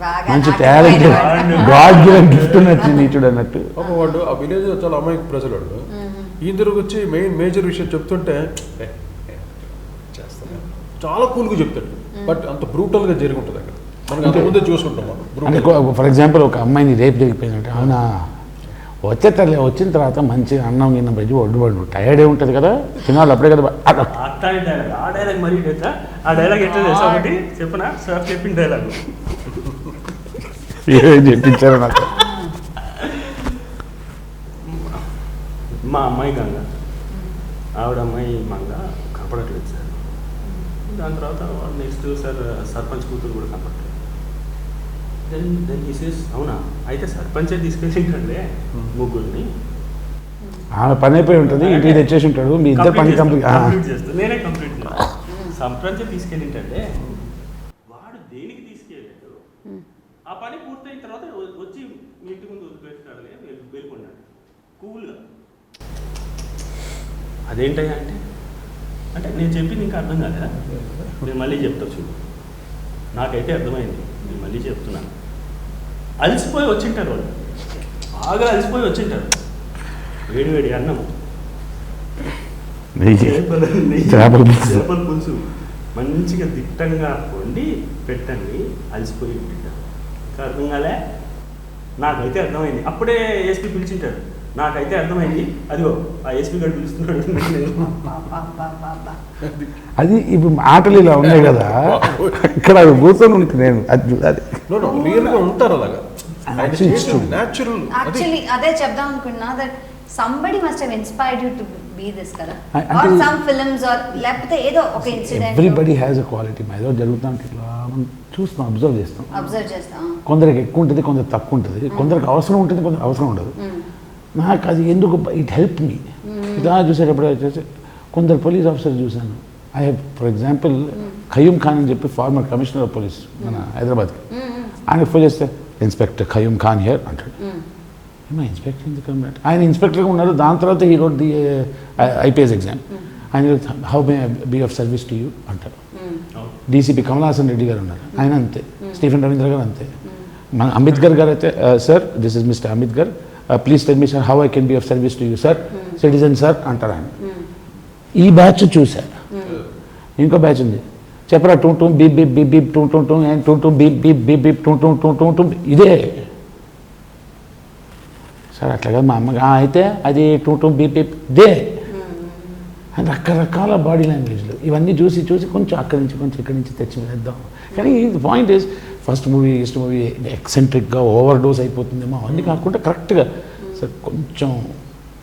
బాగా మంచి నాటుకుపోయిన టాలెంట్ వాడు. గాడ్ గివెన్ గిఫ్ట్ ఉన్నట్టు నీచుడు అన్నట్టు. ఒక వాడు ఆ విలేజ్ చాలా అమాయక ప్రజలు వాడు. ఈయన తిరిగి వచ్చి మేజర్ విషయం చెప్తుంటే చేస్తాను చాలా కూల్గా చెప్తాడు. బట్ అంత బ్రూటల్గా జరిగి ఉంటుంది అక్కడ. మనకి అంత ముందే చూసుకుంటాం మనం అంటే brutal. ఫర్ ఎగ్జాంపుల్ ఒక అమ్మాయిని రేపు జరిగిపోయిందంటే అవునా వచ్చిన తర్వాత మంచిగా అన్నం గిన్నం పెట్టి ఒడ్డు టైర్డే ఉంటుంది కదా తినాలి అప్పుడే కదా అట్లాంటి డైలాగ్ ఆ డైలాగ్ మరీ తెలుసా? ఆ డైలాగ్ ఎట్లా తెలుసా? ఒకటి చెప్పనా? సార్ చెప్పిన డైలాగ్ ఏం చెప్పించారు నాకు. మా అమ్మాయి గంగ, ఆవిడ అమ్మాయి మంగ కనపడట్లేదు సార్. దాని తర్వాత నెక్స్ట్ సార్ సర్పంచ్ కూతురు కూడా కనపడట్లేదు. దెన్ ఈసెస్ అవునా అయితే సర్పంచే తీసుకెళ్ళింటండి ముగ్గురిని. ఆమె పని అయిపోయి ఉంటుంది ఇంటికి తెచ్చేసి ఉంటాడు మీ ఇద్దరు పని కంప్లీట్. నేనే కంప్లీట్ చేస్తాను. సర్పంచే తీసుకెళ్ళింటండి. వాడు దేనికి తీసుకెళ్ళాడు? ఆ పని పూర్తయిన తర్వాత వచ్చి మీ ఇంటి ముందు వదిలిపెట్టాడని వెళ్ళిపోయినాడు కూల్గా. అదేంటయ్యా అంటే నేను చెప్పింది ఇంకా అర్థం కాదా? నేను మళ్ళీ చెప్తా చూడు. నాకైతే అర్థమైంది, నేను మళ్ళీ చెప్తున్నాను. అలసిపోయి వచ్చింటారు వాళ్ళు, బాగా అలసిపోయి వచ్చింటారు. వేడి అన్నము, చేపల పులుసు మంచిగా దిట్టంగా వండి పెట్టండి. అలసిపోయి ఉంటారు. ఇంకా అర్థం కాలే? నాకైతే అర్థమైంది. అప్పుడే ఎస్పీ పిలిచింటారు. నాకైతే అర్థమైంది. అదిగో ఆ ఎస్పీ గారు పిలుస్తున్నాడు. అది ఇప్పుడు ఆటలు ఇలా ఉన్నాయి కదా ఇక్కడ అది కూర్చొని ఉంటుంది. నేను రియల్గా ఉంటారు అలాగా. న్యాచురల్. యాక్చువల్లీ అదే చెప్దాం అనుకున్నా that somebody must have inspired you to be this కదా, అంటే ఆర్ సమ్ ఫిల్మ్స్ ఆర్ లేకపోతే ఏదో ఒక incident everybody has a quality. ఏదో జరుగుతాం ఇట్లా మనం చూస్తాం, అబ్జర్వ్ చేస్తాం. అబ్జర్వ్ చేస్తాం. కొందరికి ఎక్కువ ఉంటుంది, కొందరు తక్కువ ఉంటుంది, కొందరికి అవసరం ఉంటుంది, కొందరికి అవసరం ఉండదు. నాకు అది ఎందుకు ఇట్ హెల్ప్ మీ. ఇలా చూసేటప్పుడు వచ్చేసి కొందరు పోలీస్ ఆఫీసర్ చూశాను. I have for example Qayyum Khan అని చెప్పి ఫార్మర్ కమిషనర్ ఆఫ్ పోలీస్ మన హైదరాబాద్కి. ఆయనకు ఫోన్ చేస్తే ఇన్స్పెక్టర్ ఖయూమ్ ఖాన్ హియర్ అంటాడు. ఏమో ఇన్స్పెక్టర్ ఎందుకు అన్నట్టు ఆయన ఇన్స్పెక్టర్గా ఉన్నారు. దాని తర్వాత he wrote the IPS exam. ఆయన how may be of service to you అంటారు. డీసీపీ కమల్ హాసన్ రెడ్డి గారు ఉన్నారు, ఆయన అంతే. స్టీఫెన్ రవీంద్ర గారు అంతే. మన అంబేద్కర్ గారు అయితే sir this is mister Ambedkar, please tell me sir how I can be of service to you sir, citizen sir అంటారు ఆయన. ఈ బ్యాచ్ చూశారు. ఇంకో బ్యాచ్ ఉంది, చెప్పరా two two beep beep beep beep two two two and two two beep beep beep beep two two two two two ఇదే సార్. అట్లా కదా మా అమ్మగా అయితే అది టూ టూ బీప్ బీప్ దే అని రకరకాల బాడీ లాంగ్వేజ్లు ఇవన్నీ చూసి కొంచెం అక్కడి నుంచి కొంచెం ఇక్కడి నుంచి తెచ్చి వేద్దాం. కానీ the point is first movie ఎక్సెంట్రిక్గా ఓవర్ డోస్ అయిపోతుందేమో అవన్నీ కాకుండా కరెక్ట్గా సార్ కొంచెం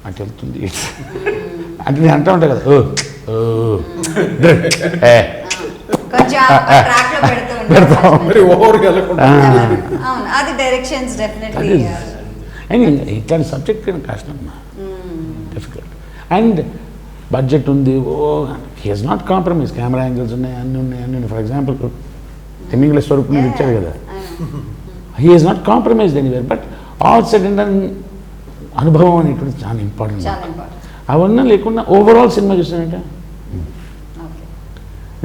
అటు వెళ్తుంది అంటే నేను అంటూ ఉంటాను కదా కొంచెం ట్రాక్ లో పెడుతూ పెడతాం. ఉంటారు. మరి ఓవర్గా వెళ్ళకుండా. అవును, అది డైరెక్షన్స్ డెఫినెట్లీ. అండ్ ఇట్లాంటి సబ్జెక్ట్ కష్టం అమ్మా, డిఫికల్ట్. అండ్ బడ్జెట్ ఉంది, he's not compromise. Camera angles ఉన్నాయి, అన్నీ ఉన్నాయి. ఫర్ ఎగ్జాంపుల్ తిమ్మింగ్ల స్వరూప్ మీద ఇచ్చారు కదా, he's not compromised anywhere. But all said and అనుభవం అనేటువంటి చాలా ఇంపార్టెంట్. అవన్నీ లేకుండా ఓవరాల్ సినిమా చూసానంటే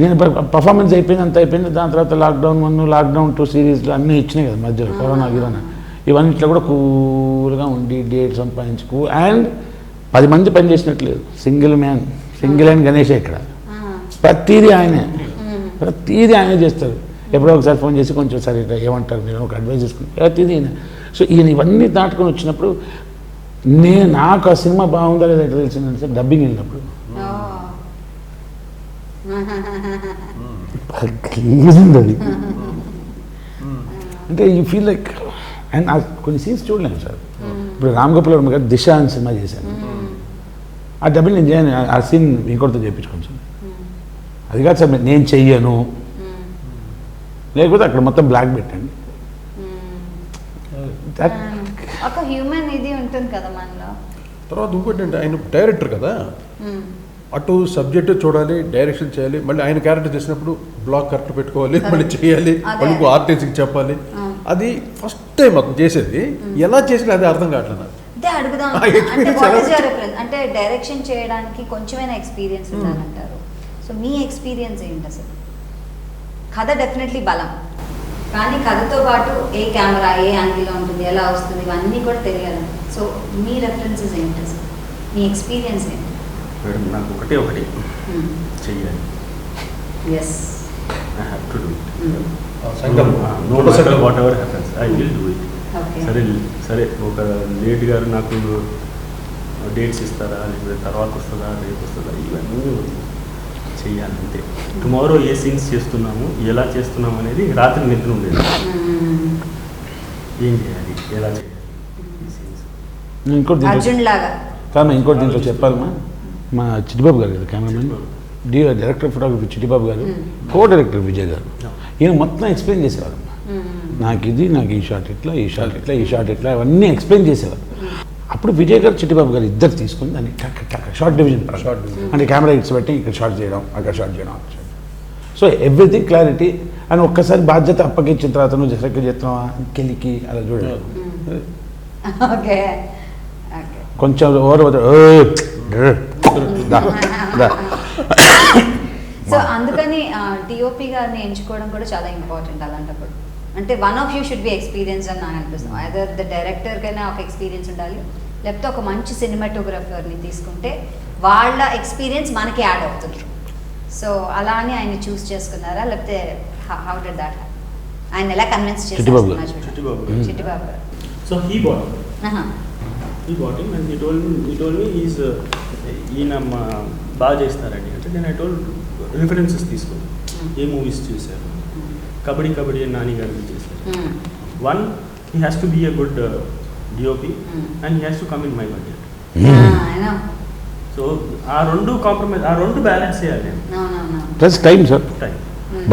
నేను పర్ఫార్మెన్స్ అయిపోయింది, అంత అయిపోయింది. దాని తర్వాత లాక్డౌన్ 1, లాక్డౌన్ 2 సిరీస్లు అన్నీ ఇచ్చినాయి కదా మధ్యలో, కరోనా గిరోనా ఇవన్నిట్లో కూడా కూల్గా ఉండి డేట్ సంపాదించుకు. అండ్ 10 మంది పనిచేసినట్లేదు, సింగిల్ హ్యాండ్ గణేషే ఇక్కడ. ప్రతిదీ ఆయనే చేస్తారు. ఎప్పుడో ఒకసారి ఫోన్ చేసి కొంచెం సరే ఏమంటారు మీరు ఒక అడ్వైస్ చేసుకుని ప్రతిదీ ఈయన. సో ఈయన ఇవన్నీ దాటుకొని వచ్చినప్పుడు నాకు ఆ సినిమా బాగుందా లేదా ఎట్లా తెలిసిందంటే సార్ డబ్బింగ్ వెళ్ళినప్పుడు అది అంటే యూ ఫీల్ లైక్. అండ్ కొన్ని సీన్స్ చూడలేము సార్. ఇప్పుడు రామ్ గోపాల్ వర్మ గారు దిశ అని సినిమా చేశాను. ఆ డబ్బింగ్ నేను చేయను, ఆ సీన్ ఇంకోటితో చేయించుకోండి సార్. అది కాదు సార్ నేను చెయ్యను, లేకపోతే అక్కడ మొత్తం బ్లాక్ పెట్టండి. ఒక హ్యూమన్ ఇది ఉంటుంది కదా మనలో. తర్వాత ఇంకోటి అంటే ఆయన డైరెక్టర్ కదా, అటు సబ్జెక్ట్ చూడాలి, డైరెక్షన్ చేయాలి, మళ్ళీ ఆయన క్యారెక్టర్ చేసినప్పుడు బ్లాక్ కరెక్ట్ పెట్టుకోవాలి, మళ్ళీ చేయాలి, మళ్ళీ ఆర్టిస్ట్కి చెప్పాలి. అది ఫస్ట్ టైం అతను చేసేది. ఎలా చేసినా అది అర్థం కావట్లేదు నాకు. అదే అడుగుదాం. ఆ అంటే experience what ఎలా is your reference? అంటే డైరెక్షన్ చేయడానికి కొంచెమైనా ఎక్స్పీరియన్స్ ఉండాలంటారు. సో మీ ఎక్స్పీరియన్స్ ఏంటి అసలు? కథ డెఫినెట్లీ బలం, కానీ కథతో పాటు ఏ కెమెరా ఏ యాంగిల్లో ఉంటుంది, ఎలా వస్తుంది, ఇవన్నీ కూడా తెలియాలి. సో మీ రెఫరెన్సెస్ ఏంటి అసలు? మీ ఎక్స్పీరియన్స్ ఏంటి? మేడం నాకు ఒకటి చెయ్యాలి. Yes, I have to do it. సంఘం no matter whatever happens I will do it. Okay. సరే ఒక లేట్ గారు నాకు డేట్స్ ఇస్తారా, లేకపోతే తర్వాత వస్తుందా, రేపు వస్తుందా, ఇవన్నీ చెయ్యాలి అంతే. టుమారో ఏ సీన్స్ చేస్తున్నాము, ఎలా చేస్తున్నాము అనేది రాత్రి నిద్ర ఉండేది. ఏం చేయాలి, ఎలా చేయాలి ఈ సీన్స్. నేను ఇంకోటి అర్జున్ లాగా కాదు, ఇంకోటి దీంట్లో చెప్పాలమ్మా. మా చిట్టిబాబు గారు కదా కెమెరామెన్, డైరెక్టర్ ఫోటోగ్రఫీ చిట్టిబాబు గారు, కో డైరెక్టర్ విజయ్ గారు, ఈయన మొత్తం ఎక్స్ప్లెయిన్ చేసేవారు. నాకు ఈ షాట్ ఇట్లా, ఈ షాట్ ఇట్లా, ఈ షాట్ ఇట్లా, అవన్నీ ఎక్స్ప్లెయిన్ చేసేవారు. అప్పుడు విజయ్ గారు చిట్టిబాబు గారు ఇద్దరు తీసుకుని దాన్ని షార్ట్ డివిజన్ అంటే కెమెరా ఇట్స్ పెట్టి ఇక్కడ షార్ట్ చేయడం, అక్కడ షార్ట్ చేయడం. So everything clarity. అని ఒక్కసారి బాధ్యత అప్పగించిన తర్వాత నువ్వు జసక్క చేస్తున్నావా కెలికి అలా చూడాలి. ఓకే. కొంచెం సో అందుకని డిఓపి గారిని ఎంచుకోవడం కూడా చాలా ఇంపార్టెంట్ అలాంటప్పుడు. అంటే one of you should be experience అని నాకు అనిపిస్తుంది. ఐదర్ ద డైరెక్టర్కైనా ఒక ఎక్స్పీరియన్స్ ఉండాలి, లేకపోతే ఒక మంచి సినిమాటోగ్రఫర్ని తీసుకుంటే వాళ్ళ ఎక్స్పీరియన్స్ మనకి యాడ్ అవుతుంది. సో అలా అని ఆయన చూస్ చేసుకున్నారా, లేకపోతే హౌ డిడ్ దట్? ఆయన ఎలా కన్విన్స్ చిట్టిబాబు చేశారు? చిట్టిబాబు గారు. So he bought him and he told me ఈయన బాగా చేస్తారండి అంటే నేను ఐ టోల్డ్ రిఫరెన్సెస్ తీసుకున్నాను. ఏ మూవీస్ చూశారు, కబడ్డీ నాని గారు చేశారు. One, he has to be a good DOP and he has to come in my budget. So ఆ రెండు బ్యాలెన్స్ చేయాలి. Plus time sir. Time,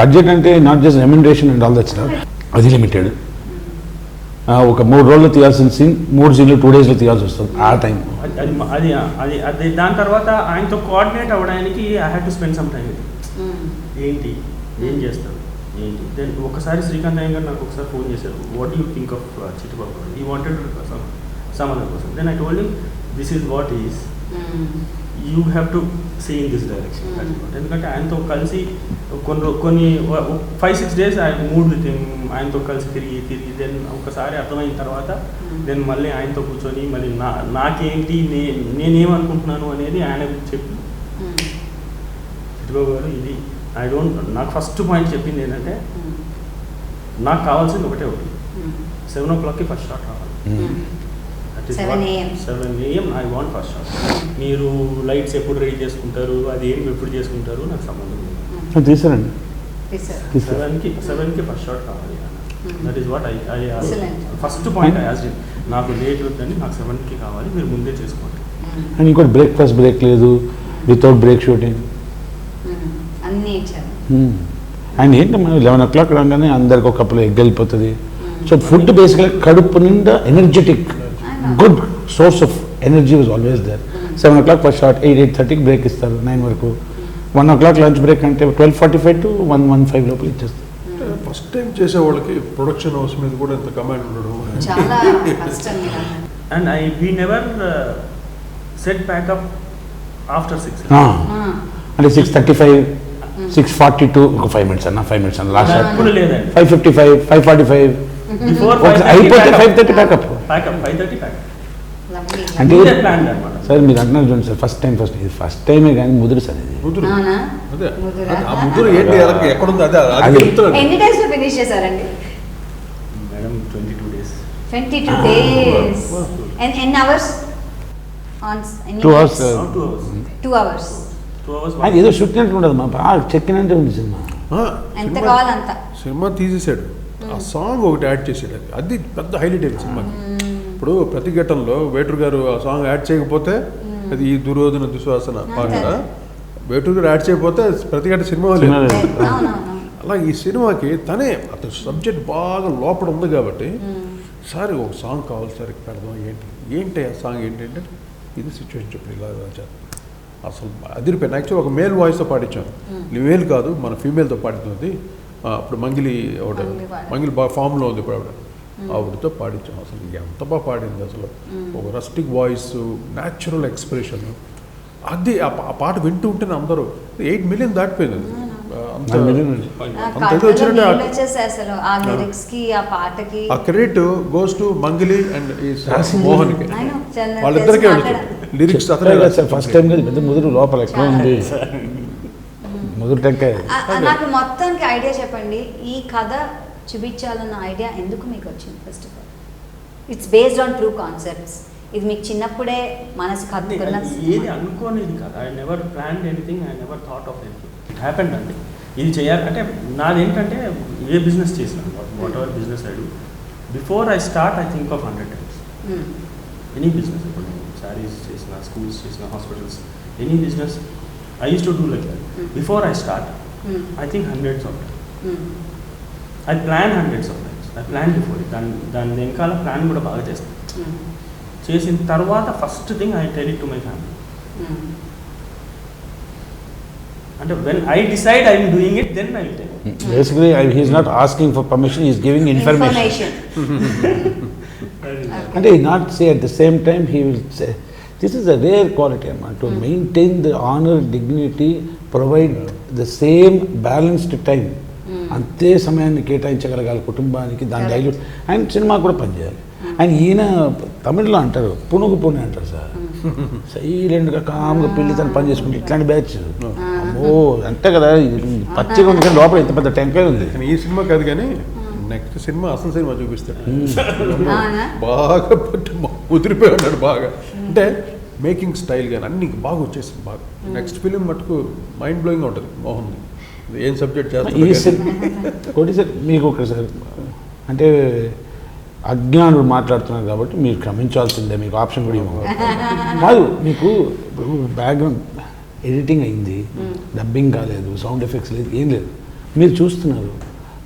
budget అంటే not just remuneration and all that stuff, అది limited. ఒక 3 రోజులు తీయాల్సిన scene 3 సీన్లు 2 daysలో తీయాల్సి వస్తుంది. ఆ టైం అది దాని తర్వాత ఆయనతో కోఆర్డినేట్ అవ్వడానికి I have to spend some time. ఏంటి, ఏం చేస్తారు, ఏంటి. దెన్ ఒకసారి శ్రీకాంత్ అయ్య గారు నాకు ఒకసారి ఫోన్ చేశారు, what you think of Chittibabu garu. He wanted some other person. Then I told him this is what is, you have to see in this direction. ఎందుకంటే ఆయనతో కలిసి కొన్ని 5-6 days I moved with him. ఆయనతో కలిసి తిరిగి దెన్ ఒకసారి అర్థమైన తర్వాత దెన్ మళ్ళీ ఆయనతో కూర్చొని మళ్ళీ నాకేంటి, నేనేమనుకుంటున్నాను అనేది ఆయన చెప్పి, చిట్టిబాబు గారు ఇది నాకు ఫస్ట్ పాయింట్ చెప్పింది ఏంటంటే, నాకు కావాల్సింది ఒకటి 7 o'clockకి ఫస్ట్ షాట్ రావాలి. 7 AM I want first shot. మీరు లైట్స్ ఎప్పుడు రెడీ చేసుకుంటారు, అది ఏం ఎప్పుడు చేసుకుంటారు నాకు సంబంధం లేదు. తీసారండి 7కి ఫస్ట్ షాట్ కావాలి. That is what I first point I asked. నాకు లేట్ వద్దని, నాకు 7కి కావాలి, మీరు ముందే చేసుకోండి. అండ్ ఇంకోటి బ్రేక్ఫాస్ట్ బ్రేక్ లేదు, వితౌట్ బ్రేక్ షూటింగ్ అన్నీ ఇచ్చారు. అండ్ ఏంటి మనం 11 o'clock రాగానే అందరికి ఒక కప్పులో ఎగ్ వెళ్ళిపోతుంది. సో ఫుడ్ బేసిక్గా కడుపు నిండా energetic good source of energy was always there. 7 o'clock first shot, 8-8:30కి బ్రేక్ ఇస్తారు, 9 వరకు. 1 o'clock లంచ్ బ్రేక్ అంటే 12:45 to 1:15 లోపల ఇచ్చేస్తారు. ఫస్ట్ టైం చేసే వాళ్ళకి ప్రొడక్షన్ హౌస్ మీద కూడా ఎంత కమాండ్ ఉండడం చాలా కష్టం. And we never set backup after 6. అంటే 6:35, 6:42 ఒక 5 minutes అన్న, 5 minutes అన్న లాస్ట్. ఎప్పుడు లేదండి. 5:55, 5:45 అయిపోతే 5:30 ప్యాకప్. 5:30 ప్యాకప్ అంటే ప్లాన్ అనమాట. సార్ మీరు అంటున్నారు చూడండి సార్, ఫస్ట్ టైమే కానీ ముదురు సార్ ఇది. ముదురు అవునా? అదే ముదురా? ఆ ముదురు ఏంటి ఎక్కడుంది అదే అది అది. చెప్తున్నాను. ఎన్ని డేస్ లో ఫినిష్ చేశారండి? Madam 22 days. 22 days. And n hours on any 2 hours. days? 2 hours. 2 hours. 2 hours. అది ఏదో షూటినట్టు ఉండదు మా బాగా చెక్కినట్టే ఉంది సినిమా. ఎంత కావాలంత. సినిమా తీసేసాడు, ఆ సాంగ్ ఒకటి యాడ్ చేసాడు. అది పెద్ద హైలైట్ అయింది సినిమాకి. ఇప్పుడు ప్రతిఘటనలో వేటూరు గారు ఆ సాంగ్ యాడ్ చేయకపోతే అది ఈ దుర్యోధన దుశ్వాసన పాట, వేటూరు గారు యాడ్ చేయకపోతే ప్రతిఘటన సినిమా లేదు. అవునవును. అలా ఈ సినిమాకి తనే అతను సబ్జెక్ట్ బాగా లోపల ఉంది కాబట్టి సార్ ఒక సాంగ్ కావాలి సార్ పెడదాం, ఏంటి ఆ సాంగ్ ఏంటంటే ఇది సిచ్యువేషన్ చెప్పి ఇలా రాజా అసలు అదిరిపోయింది. యాక్చువల్ ఒక మేల్ వాయిస్తో పాడించాను, మేల్ కాదు మన ఫీమేల్తో పాడుతుంది. అప్పుడు మంగిలి ఒకటి, మంగిలి బాగా ఫామ్లో ఉంది ఇప్పుడు ఆవిడ. ఆవిడతో పాడించాం. అసలు ఎంత బాగా పాడింది అసలు, ఒక రస్టిక్ వాయిస్, న్యాచురల్ ఎక్స్ప్రెషన్. అది ఆ పాట వింటూ ఉంటేనే అందరూ 8 మిలియన్ దాటిపోయింది అది. అంత ఇది వచ్చినట్టే అసలు ఆ లిరిక్స్ కి ఆ పాటకి ఆ credit goes to Mangli and మోహన్కి, వాళ్ళిద్దరికే వెళ్తుంది. లిరిక్స్ అతనే ఫస్ట్ టైం కదా, పెద్ద ముదురు లోపల ఎక్కడ ఉంది ముదురు టెంకాయ. నాకు మొత్తానికి ఐడియా చెప్పండి, ఈ కథ చూపించాలన్న ఐడియా ఎందుకు మీకు వచ్చింది? First of all it's based on true concepts. ఇది మీకు చిన్నప్పుడే మనసు కత్తుకున్న ఏది అనుకోనేది కదా. I never planned anything, I never thought of anything. It happened అండి. ఇది చేయాలి అంటే నాదేంటంటే ఏ బిజినెస్ చేసినాను, what ever business I do, before I start I think of 100 times. Any business, ఇప్పుడు శారీస్ చేసిన, స్కూల్స్ చేసిన, hospitals, any business I use to do like that. Before I start I think hundreds of times. I plan hundreds of times. I plan before it. దాని వెనకాల plan కూడా బాగా చేస్తాను. చేసిన తర్వాత first thing I tell it to my family. అంటే when I decide I am doing it, then I will tell. Basically, he is not asking for permission, he is giving information. And he not say at the same time, he will say, this is a rare quality, man, to maintain the honor, dignity, provide the same balanced time. అంతే సమయాన్ని కేటాయించగలగాలి కుటుంబానికి, దాని dilute and cinema కూడా పనిచేయాలి. And ఈయన తమిళ్లో అంటారు పునుగు పుని అంటారు సార్, సైలెంట్గా కామ్గా పెళ్లితో పని చేసుకుంటే ఇట్లాంటి బ్యాచ్ అమ్మో అంతే కదా. పచ్చిగా ఉంది కానీ లోపల ఇంత పెద్ద టెంకాయ ఉంది. ఈ సినిమా కాదు కానీ నెక్స్ట్ సినిమా, అసలు సినిమా చూపిస్తాడు. బాగా ముదిరిపోయి ఉన్నాడు బాగా. అంటే మేకింగ్ స్టైల్ కానీ అన్ని బాగా వచ్చేసింది బాగా. నెక్స్ట్ ఫిలిం మటుకు మైండ్ బ్లోయింగ్గా ఉంటుంది మోహన్. ఏం సబ్జెక్ట్ చేస్తాను సార్ మీకు ఒకసారి అంటే అజ్ఞానుడు మాట్లాడుతున్నారు కాబట్టి మీరు క్షమించాల్సిందే, మీకు ఆప్షన్ కూడా ఇవ్వదు. కాదు మీకు ఇప్పుడు బ్యాక్గ్రౌండ్ ఎడిటింగ్ అయింది, డబ్బింగ్ కాలేదు, సౌండ్ ఎఫెక్ట్స్ లేదు, ఏం లేదు, మీరు చూస్తున్నారు.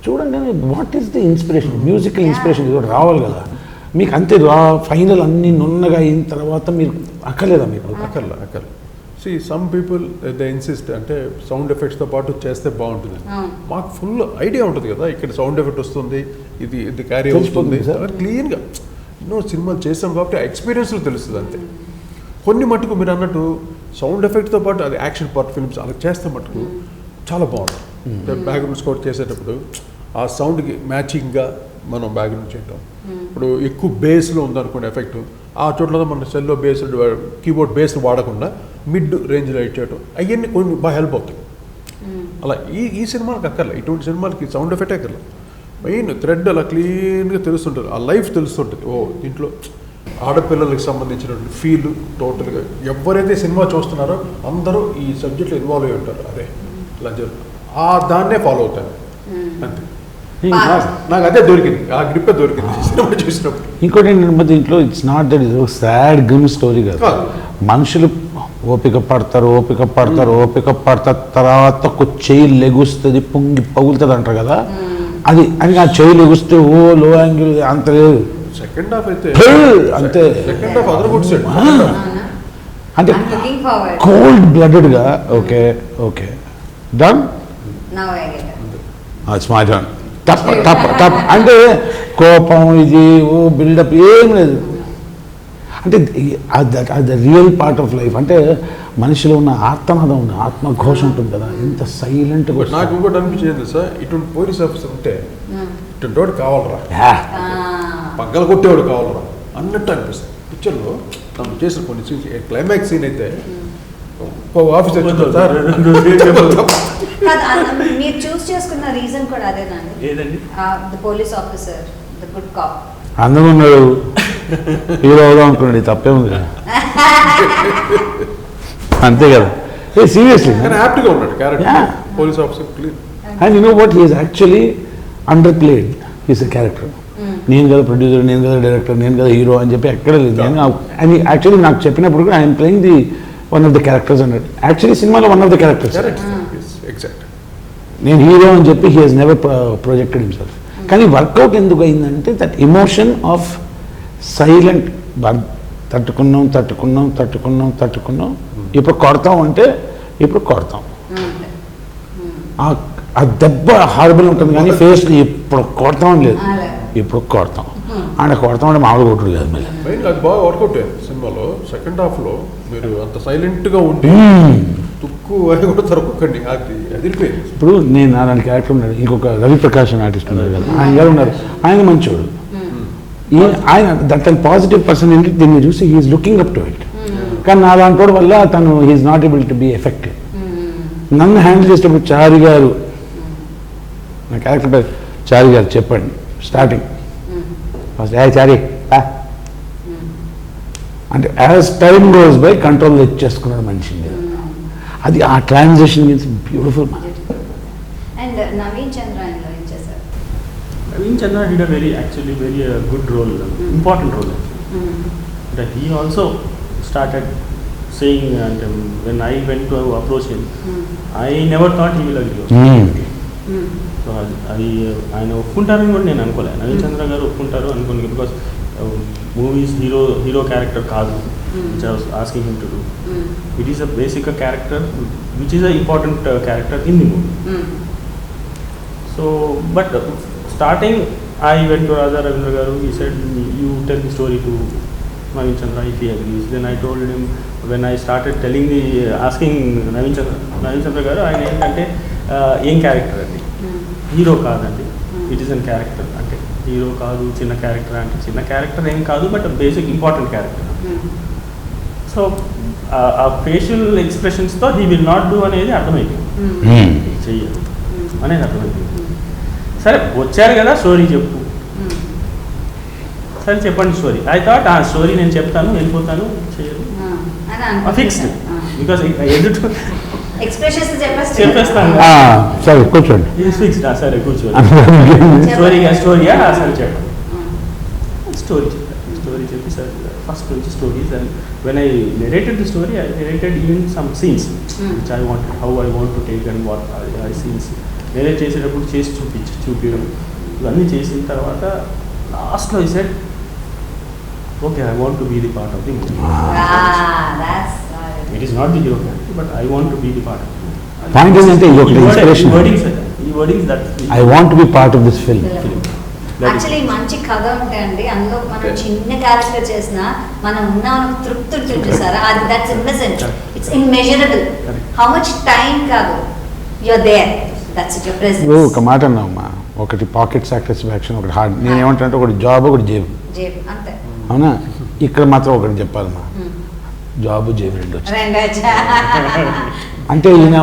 చూడంగానే what is the inspiration, musical inspiration ఇది రావాలి కదా మీకు. అంతే ఫైనల్ అన్ని నున్నగా అయిన తర్వాత మీరు అక్కర్లేదా మీకు? అక్కర్లే. See some people they insist అంటే సౌండ్ ఎఫెక్ట్స్తో పాటు చేస్తే బాగుంటుంది. మాకు ఫుల్ ఐడియా ఉంటుంది కదా, ఇక్కడ సౌండ్ ఎఫెక్ట్ వస్తుంది, ఇది క్యారీ అవుతుంది క్లీన్గా. ఎన్నో సినిమాలు చేస్తాం కాబట్టి ఆ ఎక్స్పీరియన్స్లో తెలుస్తుంది అంతే. కొన్ని మటుకు మీరు అన్నట్టు సౌండ్ ఎఫెక్ట్తో పాటు అది యాక్షన్ పార్ట్ ఫిల్మ్స్ అలా చేస్తే మటుకు చాలా బాగుంటుంది. బ్యాక్గ్రౌండ్ స్కోర్ చేసేటప్పుడు ఆ సౌండ్కి మ్యాచింగ్గా మనం బ్యాక్గ్రౌండ్ చేయటం. ఇప్పుడు ఎక్కువ బేస్లో ఉందనుకోండి ఎఫెక్ట్, ఆ చోట్ల మన సెల్లో బేస్డ్ కీబోర్డ్ బేస్ వాడకుండా మిడ్ రేంజ్లో చేయటం, అవన్నీ కొన్ని బాగా హెల్ప్ అవుతాయి. అలా ఈ సినిమాలకు అక్కర్లే, ఇటువంటి సినిమాలకి సౌండ్ ఎఫెక్ట్ అక్కర్లే. మెయిన్ థ్రెడ్ అలా క్లీన్గా తెలుస్తుంటుంది, ఆ లైఫ్ తెలుస్తుంటుంది. ఓ దీంట్లో ఆడపిల్లలకు సంబంధించినటువంటి ఫీల్ టోటల్గా ఎవరైతే సినిమా చూస్తున్నారో అందరూ ఈ సబ్జెక్ట్లో ఇన్వాల్వ్ అయి ఉంటారు. అదే ఇలా దాన్నే ఫాలో అవుతాను అంతే. నాకు అదే దొరికింది, ఆ గ్రిప్పే దొరికింది సినిమా చూసినప్పుడు. ఇంకోటి ఏంటంటే దీంట్లో it's not that is sad గమ్ స్టోరీ కాదు. మనుషులు ఓపిక పడతారు తర్వాత ఒక చెయ్యి లెగుస్తుంది, పొంగి పగులుతుంది అంటారు కదా, అది అని ఆ చెయ్యి లెగుస్తే ఓ లో యాంగిల్ అంత లేదు. సెకండ్ హాఫ్ అయితే అంతే, second half other good set అంటే కోల్డ్ బ్లడెడ్గా. Okay done, smart done. Tough అంటే కోపం ఇది ఓ బిల్డప్ ఏం లేదు. అంటే అది రియల్ పార్ట్ ఆఫ్ లైఫ్. అంటే మనిషిలో ఉన్న ఆత్మనాదం ఉంది, ఆత్మఘోష ఉంటుంది కదా, ఎంత సైలెంట్గా. నాకు ఇంకోటి అనిపించింది సార్, ఇటువంటి పోలీస్ ఆఫీసర్ ఉంటే ఇటువంటి వాడు కావాలరా, పగ్గలు కొట్టేవాడు కావాలరా అన్నట్టు అనిపిస్తుంది. పిక్చర్లో తను చేసిన కొన్ని సీన్స్, క్లైమాక్స్ సీన్ అయితే ఆఫీసర్ సార్ మీరు చూస్ చేసుకున్న రీజన్ కూడా అదేనండి. ఏదండి? The police officer, the good cop. అందరూ ఉన్నాడు, హీరో అవుదాం అనుకున్నాడు, తప్పే ఉంది కదా, అంతే కదా. సీరియస్లీ హ్యాపీగా ఉన్నాడు character police officer clean. And you know what, he is actually under played. He's a character. నేను కదా ప్రొడ్యూసర్, నేను కదా డైరెక్టర్, నేను కదా హీరో అని చెప్పి ఎక్కడ లేదు. అండ్ యాక్చువల్లీ నాకు చెప్పినప్పుడు కూడా I'm playing the one of the characters అన్నాడు. యాక్చువల్లీ సినిమాలో వన్ ఆఫ్ ద క్యారెక్టర్స్. నేను హీరో అని చెప్పి he has never projected himself. కానీ వర్కౌట్ ఎందుకు అయిందంటే దట్ ఎమోషన్ ఆఫ్ సైలెంట్, తట్టుకున్నాం ఇప్పుడు కొడతాం అంటే ఇప్పుడు కొడతాం. ఆ దెబ్బ హార్బుల్ ఉంటుంది కానీ ఫేస్ ఇప్పుడు కొడతాం లేదు, ఇప్పుడు కొడతాం. ఆయన కొడతామంటే మామూలు కొట్టుడు కాదు మళ్ళీ. మెయిన్ అది బాగా వర్కౌట్ అయింది సినిమాలో. సెకండ్ హాఫ్లో మీరు అంత సైలెంట్గా ఉండి తుక్కు అని కూడా తరపుకండి, అది అదిరిపోయింది. ఇప్పుడు నేను అలాంటి క్యారెక్టర్ ఉన్నాడు, ఇంకొక రవిప్రకాష్ అని ఆర్టిస్ట్ ఉన్నారు కదా, ఆయన గారు ఉన్నారు, ఆయన మంచోడు. ఆయన తన పాజిటివ్ పర్సన్ ఏంటి, దీన్ని చూసి he's looking up to it. కానీ నా దాంట్లో వల్ల తను he's not able to be effective. నన్ను హ్యాండిల్ చేసేటప్పుడు చారి గారు, నా క్యారెక్టర్ పేరు చారి గారు, చెప్పండి స్టార్టింగ్ ఫస్ట్ చారి అంటే as time goes by control తెచ్చేసుకున్నాడు మనిషిని. అది ఆ transaction means beautiful. And Naveen Chandra ఇందులో ఏం చేశారు? Naveen Chandra did a very good role, important role. That he also started saying, and when I went to approach him, I never thought he will agree. So అది ఆయన ఒప్పుకుంటారని కూడా నేను అనుకోలే. నవీన్ చంద్ర గారు ఒప్పుకుంటారు అనుకోను, బికాస్ మూవీస్ హీరో క్యారెక్టర్ కాదు which I was asking him to do. It is a basic character which is an important character in the movie. So but starting I went to Raja Ravindra garu, he said you tell the story to Naveen Chandra if he agrees. Then I told him, when I started asking Naveen Chandra garu, ఆయన ఏంటంటే ఏం character అండి, hero కాదండి, it is an character అంటే hero కాదు, చిన్న character అంటే చిన్న క్యారెక్టర్ ఏం కాదు, but basic important character. So ఆ ఫేషియల్ ఎక్స్ప్రెషన్స్తో హీ విల్ నాట్ డూ అనేది అర్థమైపోయింది, చెయ్యదు అనేది అర్థమైపోయింది. సరే వచ్చారు కదా స్టోరీ చెప్పు, సరే చెప్పండి స్టోరీ. ఐ థాట్ ఆ స్టోరీ నేను చెప్తాను వెళ్ళిపోతాను, చేయదు ఫిక్స్డ్, బికాస్ ఎదుటి చెప్పేస్తాను సరే కూర్చోండి, ఫిక్స్డ్. సరే కూర్చోండి, స్టోరీయా సరే చెప్పండి. స్టోరీ చెప్పి సార్ ఫస్ట్ నుంచి stories. And when I narrated the story, I narrated even some scenes which I want, how I want to take and what I scenes narrate చేసేటప్పుడు చేసి చూపించడం ఇవన్నీ చేసిన తర్వాత లాస్ట్లో I said okay I want to be the part of the movie. It is not the hero character, but I want to be the part of it. Point ఏంటంటే ఇది ఒకటి ఇన్స్పిరేషన్. ఈ wordings that I want to be part of this film. Actually మంచి కథ ఉంటాయండి, అందులో మనం చిన్న క్యారెక్టర్ చేసినా మనం ఉన్న తృప్తి ఉంటుంది చూసారా, అది that's innocent, it's immeasurable. How much time కాదు, you are there, that's your presence. ఒక మాట అన్నావమ్మా, ఒకటి పాకెట్ సాటిస్ఫాక్షన్, ఒకటి హార్డ్. నేను ఏమంటానంటే ఒకటి జాబ్, ఒకటి జేబు, అంతే. అవునా? ఇక్కడ మాత్రం ఒకటి చెప్పాలమ్మా, జాబ్ జేబు రెండు అంటే ఈయన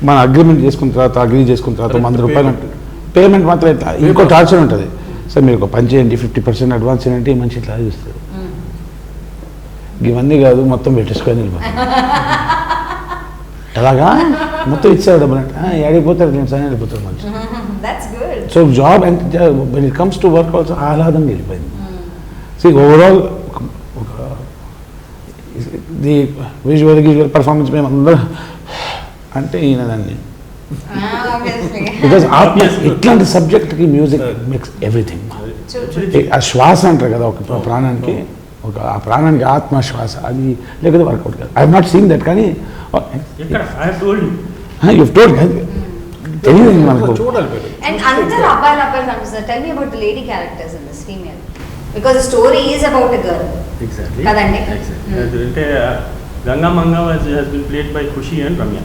మన అగ్రిమెంట్ చేసుకున్న తర్వాత, అగ్రీ చేసుకున్న తర్వాత 100 రూపాయలు ఉంటుంది పేమెంట్ మాత్రం. ఇట్లా ఇంకో టార్చర్ ఉంటుంది, సార్ మీరు ఒక పని చేయండి 50% అడ్వాన్స్ ఏంటంటే ఈ మనిషి ఇట్లా చూస్తారు. ఇవన్నీ కాదు, మొత్తం పెట్టేసుకొని వెళ్ళిపోతారు. ఎలాగా మొత్తం ఇచ్చారు డబ్బులు అంటే ఏడిపోతారు, నేను సరే వెళ్ళిపోతారు మనిషి. So job and when it comes to work also ఆహ్లాదంగా వెళ్ళిపోయింది. So overall the visual performance మేము అందరం అంటే ఈయన దాన్ని, బికాజ్ ఆత్మ ఇట్లాంటి సబ్జెక్ట్కి మ్యూజిక్ మేక్స్ ఎవ్రీథింగ్. ఆ శ్వాస అంటారు కదా ఒక ప్రాణానికి, ఆ ప్రాణానికి ఆత్మ శ్వాస, అది లేకపోతే వర్కౌట్ కాదు. I have not seen that, కానీ యూ టోల్డ్ తెలియదు మనకు. And అందరూ అబ్బాయిలు కనిపిస్తారు. Tell me about the lady characters in this female, because the story is about a girl. Exactly. కదండి. అంటే Ganga Manga has been played by Khushi and Ramya.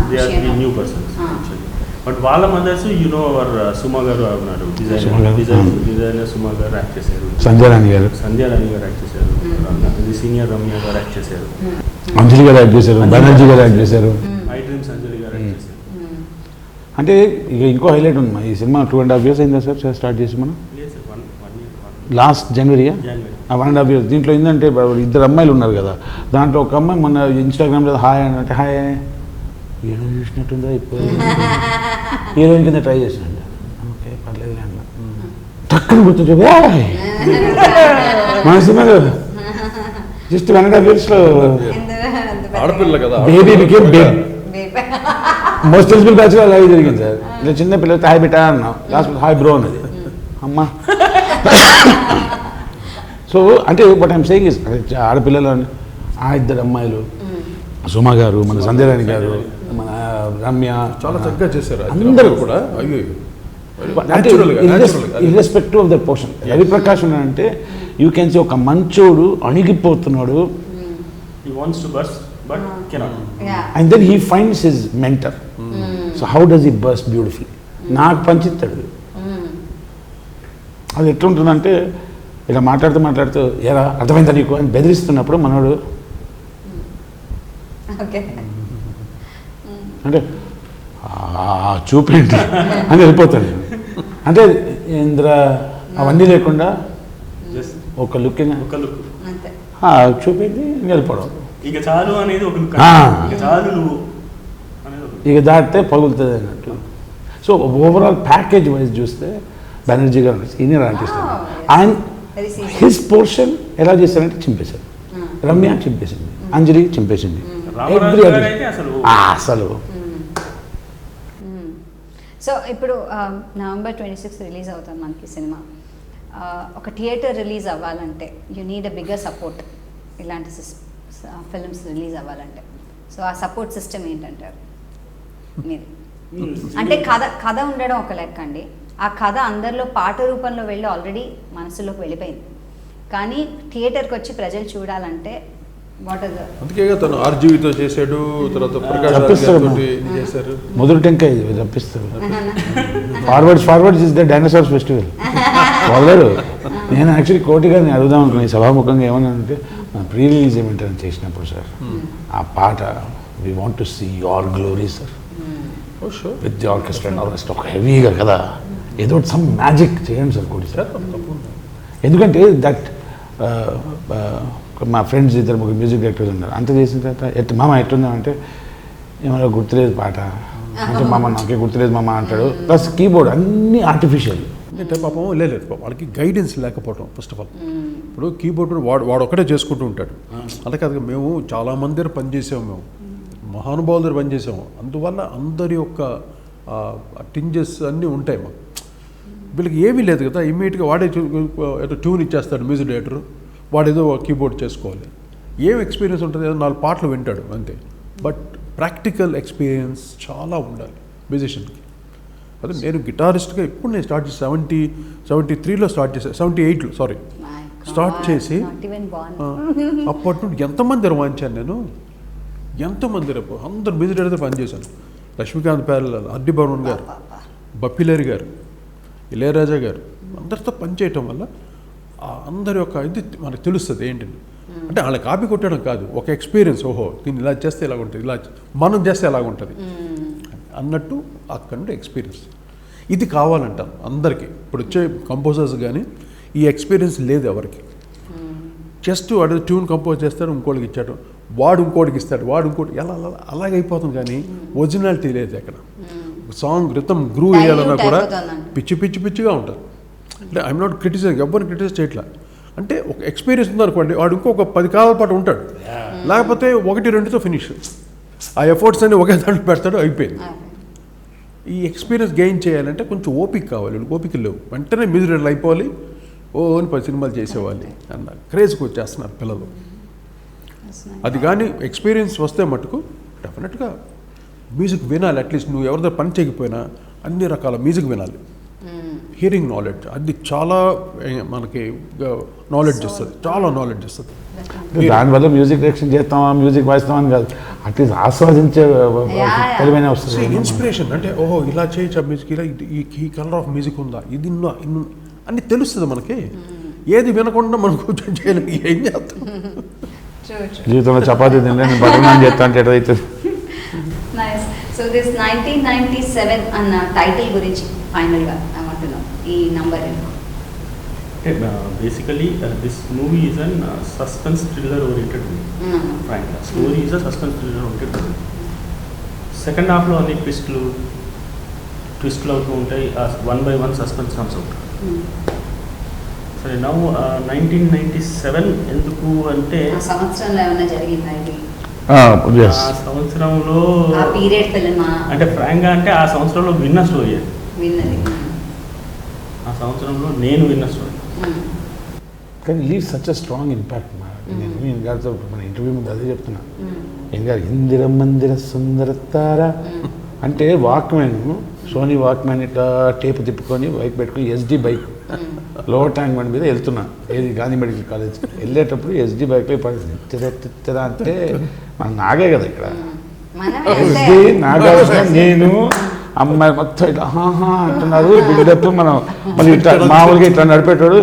They are the new persons actually. But వాళ్ళ mothers our Suma garu ఉన్నారు, designer Suma garu act చేశారు, సంధ్య రాణి గారు act చేశారు, senior Ramya గారు act చేశారు, అంజలి గారు యాక్ట్ చేశారు, బెనర్జీ గారు యాక్ట్ చేశారు, ఐ డ్రీమ్స్ అంజలి గారు యాక్ట్ చేశారు. అంటే ఇక ఇంకో హైలైట్ ఉంది, ఈ సినిమా 2.5 years అయిందా సార్ స్టార్ట్ చేసి మనం? లాస్ట్ జనవరియా, 1.5 years. దీంట్లో ఏంటంటే 2 అమ్మాయిలు ఉన్నారు కదా, దాంట్లో ఒక అమ్మాయి మన ఇన్స్టాగ్రామ్లో హాయ్ అని అంటే హాయ్ హీరోయిన్ చూసినట్టుందా, ఇప్పుడు హీరోయిన్ కింద ట్రై చేసినట్టు, ఓకే పర్లేదు అన్న టక్కున గుర్తు మన సినిమాలో జస్ట్ 1.5 yearsలో ఆడపిల్ల కదా, baby became baby. Most eligible బ్యాచ్లో అలాగే జరిగింది సార్. ఇలా చిన్న పిల్లలతో హాయ్ బిటా అన్నాం, లాస్ట్ హాయ్ బ్రో అన్నది అమ్మా. సో అంటే బట్ ఐమ్ సేయింగ్ ఇస్ ఆడపిల్లలు, ఆ 2 అమ్మాయిలు, సుమ గారు, మన సంధ్య రాణి గారు, మన రమ్య, చాలా చక్కగా చేశారు అందరూ కూడా. అంటే irrespective of the portion. Raviprakash ఉన్నాడంటే యూ కెన్ సీ ఒక మంచోడు అణిగిపోతున్నాడు, he wants to burst but cannot. And then he finds his mentor. So how does he burst beautifully. నాకు పంచిస్తాడు. అది ఎట్లుంటుందంటే ఇలా మాట్లాడుతూ ఎలా అర్థమైందా నీకు అని బెదిరిస్తున్నప్పుడు మనోడు ఓకే అంటే చూపేంటి అని వెళ్ళిపోతాడు. అంటే ఇంద్ర అవన్నీ లేకుండా Just ఒక లుక్ ఒక లుక్, అంతే. చూపించి వెళ్ళిపోవడం. ఇక చాలు అనేది ఒక లుక్, Ah. ఇక చాలు నువ్వు అనేది ఒక ఇక దాటితే పగులుతుంది అన్నట్టు. సో ఓవరాల్ ప్యాకేజ్ వైజ్ చూస్తే బెనర్జీ గారు senior artist Oh, and Very serious. His portion ఎలా చేశారంటే చింపేశారు. రమ్య చింపేసింది, అంజలి చింపేసింది, రామరాజు Every గారు other- అయితే అసలు అసలు సో ఇప్పుడు నవంబర్ 26 రిలీజ్ అవుతుంది మనకి సినిమా. ఒక థియేటర్ రిలీజ్ అవ్వాలంటే you need a bigger support ఇలాంటి ఫిల్మ్స్ రిలీజ్ అవ్వాలంటే. సో ఆ సపోర్ట్ సిస్టమ్ ఏంటంటారు మీరు? అంటే కథ ఉండడం ఒక లెక్క అండి. ఆ కథ అందరిలో పాట రూపంలో వెళ్ళి ఆల్రెడీ మనసులోకి వెళ్ళిపోయింది. కానీ థియేటర్కి వచ్చి ప్రజలు చూడాలంటే వాట్ ఆర్ ద అందుకే తను ఆర్జీవితో చేశాడు, తర్వాత ప్రకాష్ రాజ్ తప్పిస్తాడు గారితోటి చేశారు. మొదటి టెంకాయ రప్పిస్తారు. Forwards is the dinosaurs festival వదలడు. నేను యాక్చువల్లీ కోటి గారిని అడుగుదాం అనుకున్నాను సభాముఖంగా ఏమన్నా అంటే ప్రీ రిలీజ్ ఏమంటారని చేసినప్పుడు సార్ ఆ పాట we want to see your glory sir with the orchestra and all ఒక హెవీగా కదా ఏదో సమ్ మ్యాజిక్ చేయండి సార్ కోటి సార్. ఎందుకంటే దట్ మా ఫ్రెండ్స్ ఇద్దరు ముగ్గురు మ్యూజిక్ డైరెక్టర్స్ ఉన్నారు. అంత చేసిన తర్వాత మామ ఎట్లుందామంటే ఏమైనా గుర్తులేదు పాట అంటే మామ నాకే గుర్తులేదు మామ అంటాడు. ప్లస్ కీబోర్డ్ అన్నీ ఆర్టిఫిషియల్. అంటే పాపం లేదు పాపం వాళ్ళకి గైడెన్స్ లేకపోవడం ఫస్ట్ ఆఫ్ ఆల్. ఇప్పుడు కీబోర్డ్ వాడు ఒక్కడే చేసుకుంటూ ఉంటాడు. అలా కాదు, మేము చాలామంది దగ్గర పనిచేసాము, మేము మహానుభావుల దగ్గర పనిచేసాము. అందువల్ల అందరి యొక్క టింజెస్ అన్నీ ఉంటాయి మాకు. వీళ్ళకి ఏమీ లేదు కదా, ఇమ్మీడియట్గా వాడే ఏదో ట్యూన్ ఇచ్చేస్తాడు మ్యూజిక్ డైరెక్టర్, వాడు ఏదో కీబోర్డ్ చేసుకోవాలి. ఏం ఎక్స్పీరియన్స్ ఉంటుంది, ఏదో 4 పాటలు వింటాడు అంతే. బట్ ప్రాక్టికల్ ఎక్స్పీరియన్స్ చాలా ఉండాలి మ్యూజిషియన్కి. అదే నేను గిటారిస్ట్గా ఎప్పుడు నేను స్టార్ట్ చేసి 73లో స్టార్ట్ చేశాను, 78లో సారీ స్టార్ట్ చేసి అప్పటి నుండి ఎంతమంది వాయించాను నేను, ఎంతమంది రేపు అందరు మ్యూజిక్ డైరెక్టర్ పనిచేశాను. లక్ష్మీకాంత్ ప్యారల, ఆర్డి బర్మన్ గారు, బప్పిలేరి గారు, ఇళయరాజా గారు, అందరితో పనిచేయటం వల్ల అందరి యొక్క ఇది మనకు తెలుస్తుంది ఏంటండి. అంటే వాళ్ళ కాపీ కొట్టడం కాదు, ఒక ఎక్స్పీరియన్స్. ఓహో దీన్ని ఇలా చేస్తే ఇలాగ ఉంటుంది, ఇలా మనం చేస్తే ఎలాగ ఉంటుంది అన్నట్టు అక్కడ నుండి ఎక్స్పీరియన్స్. ఇది కావాలంటాను అందరికీ. ఇప్పుడు వచ్చే కంపోజర్స్ కానీ ఈ ఎక్స్పీరియన్స్ లేదు ఎవరికి. జస్ట్ వాడు ట్యూన్ కంపోజ్ చేస్తాడు, ఇంకోటికి ఇచ్చాడు, వాడు ఇంకోటికి ఇస్తాడు, వాడు ఇంకోటి ఎలా అలాగైపోతుంది. కానీ ఒరిజినాలిటీ లేదు అక్కడ. సాంగ్ రితం గ్రూవ్ వేయాలన్నా కూడా పిచ్చిగా ఉంటుంది. అంటే ఐఎమ్ నాట్ క్రిటిసైజ్, ఎవరిని క్రిటిసైజ్ చేయట్లా. అంటే ఒక ఎక్స్పీరియన్స్ ఉందనుకోండి, వాడు ఇంకొక 10 కాలాల పాటు ఉంటాడు, లేకపోతే 1-2తో ఫినిష్. ఆ ఎఫర్ట్స్ అన్ని ఒకే దాంట్లో పెడతాడు, అయిపోయింది. ఈ ఎక్స్పీరియన్స్ గెయిన్ చేయాలంటే కొంచెం ఓపిక కావాలి. ఓపిక లేవు, వెంటనే మ్యూజిక్ డైరెక్టర్ అయిపోవాలి, అని 10 సినిమాలు చేసేవాళ్ళు అన్న క్రేజ్కి వచ్చేస్తున్నారు పిల్లలు. అది కానీ ఎక్స్పీరియన్స్ వస్తే మటుకు డెఫినెట్గా మ్యూజిక్ వినాలి. అట్లీస్ట్ నువ్వు ఎవరితో పని చేయకపోయినా అన్ని రకాల మ్యూజిక్ వినాలి. హియరింగ్ నాలెడ్జ్ అది చాలా మనకి నాలెడ్జ్ ఇస్తుంది, చాలా నాలెడ్జ్ ఇస్తుంది. దానివల్ల మ్యూజిక్ డైరెక్షన్ చేస్తామా, మ్యూజిక్ వాయిస్తామని కాదు, అట్లీస్ట్ ఆస్వాదించే తెలివైన వస్తుంది. ఇన్స్పిరేషన్ అంటే ఓహో ఇలా చేయొచ్చా మ్యూజిక్, ఇలా ఈ కలర్ ఆఫ్ మ్యూజిక్ ఉందా, ఇది అన్ని తెలుస్తుంది మనకి. ఏది వినకుండా మనం కూర్చొని చేయలేదు, ఏం చేస్తాం. జీవితంలో చపాతీ తినలేని బటర్ నాన్ చేస్తా అంటే ఎట్లయితే. నైస్. సో దిస్ 1997 అన్న టైటిల్ గురించి ఫైనల్గా ఐ వాంట్ టు నో ఈ number. Basically, this movie is an suspense thriller oriented movie. Frankly, story is a suspense thriller oriented movie. Second half లో అన్ని ట్విస్ట్లు అవుతూ ఉంటాయి, 1 by 1 సస్పెన్స్ కమ్స్ అవుట్. సరే, నౌ 1997 ఎందుకు అంటే ఆ సంవత్సరంలో ఏమైనా జరిగిందా ఇది? ఆ సంవత్సరంలో ఆ పీరియడ్ ఫిల్మా అంటే ఫ్రాంక్గా అంటే ఆ సంవత్సరంలో విన్న స్టోరీ అది. విన్నది ఆ సంవత్సరంలో నేను విన్న స్టోరీ. కానీ leave such a strong impact. నేను ఈయన గారితో మన ఇంటర్వ్యూ ముందు అదే చెప్తున్నాను. ఈయన గారు ఇందిర మందిర సుందర తార అంటే వాక్మెన్ సోనీ వాక్మ్యాన్ ఇట్లా టేప్ తిప్పుకొని బైక్ పెట్టుకొని SD bike lower tank bund మీద వెళ్తున్నా ఏది గాంధీ మెడికల్ కాలేజ్కి వెళ్ళేటప్పుడు ఎస్డి బైక్లో పడింది అంటే మన నాగే కదా ఇక్కడ ఎస్డి నాగార్జున నేను అమ్మాయి మొత్తం ఇట్లా హాహా అంటున్నారు బిల్డప్ మనం మళ్ళీ ఇట్లా మామూలుగా ఇట్లా నడిపేటాడు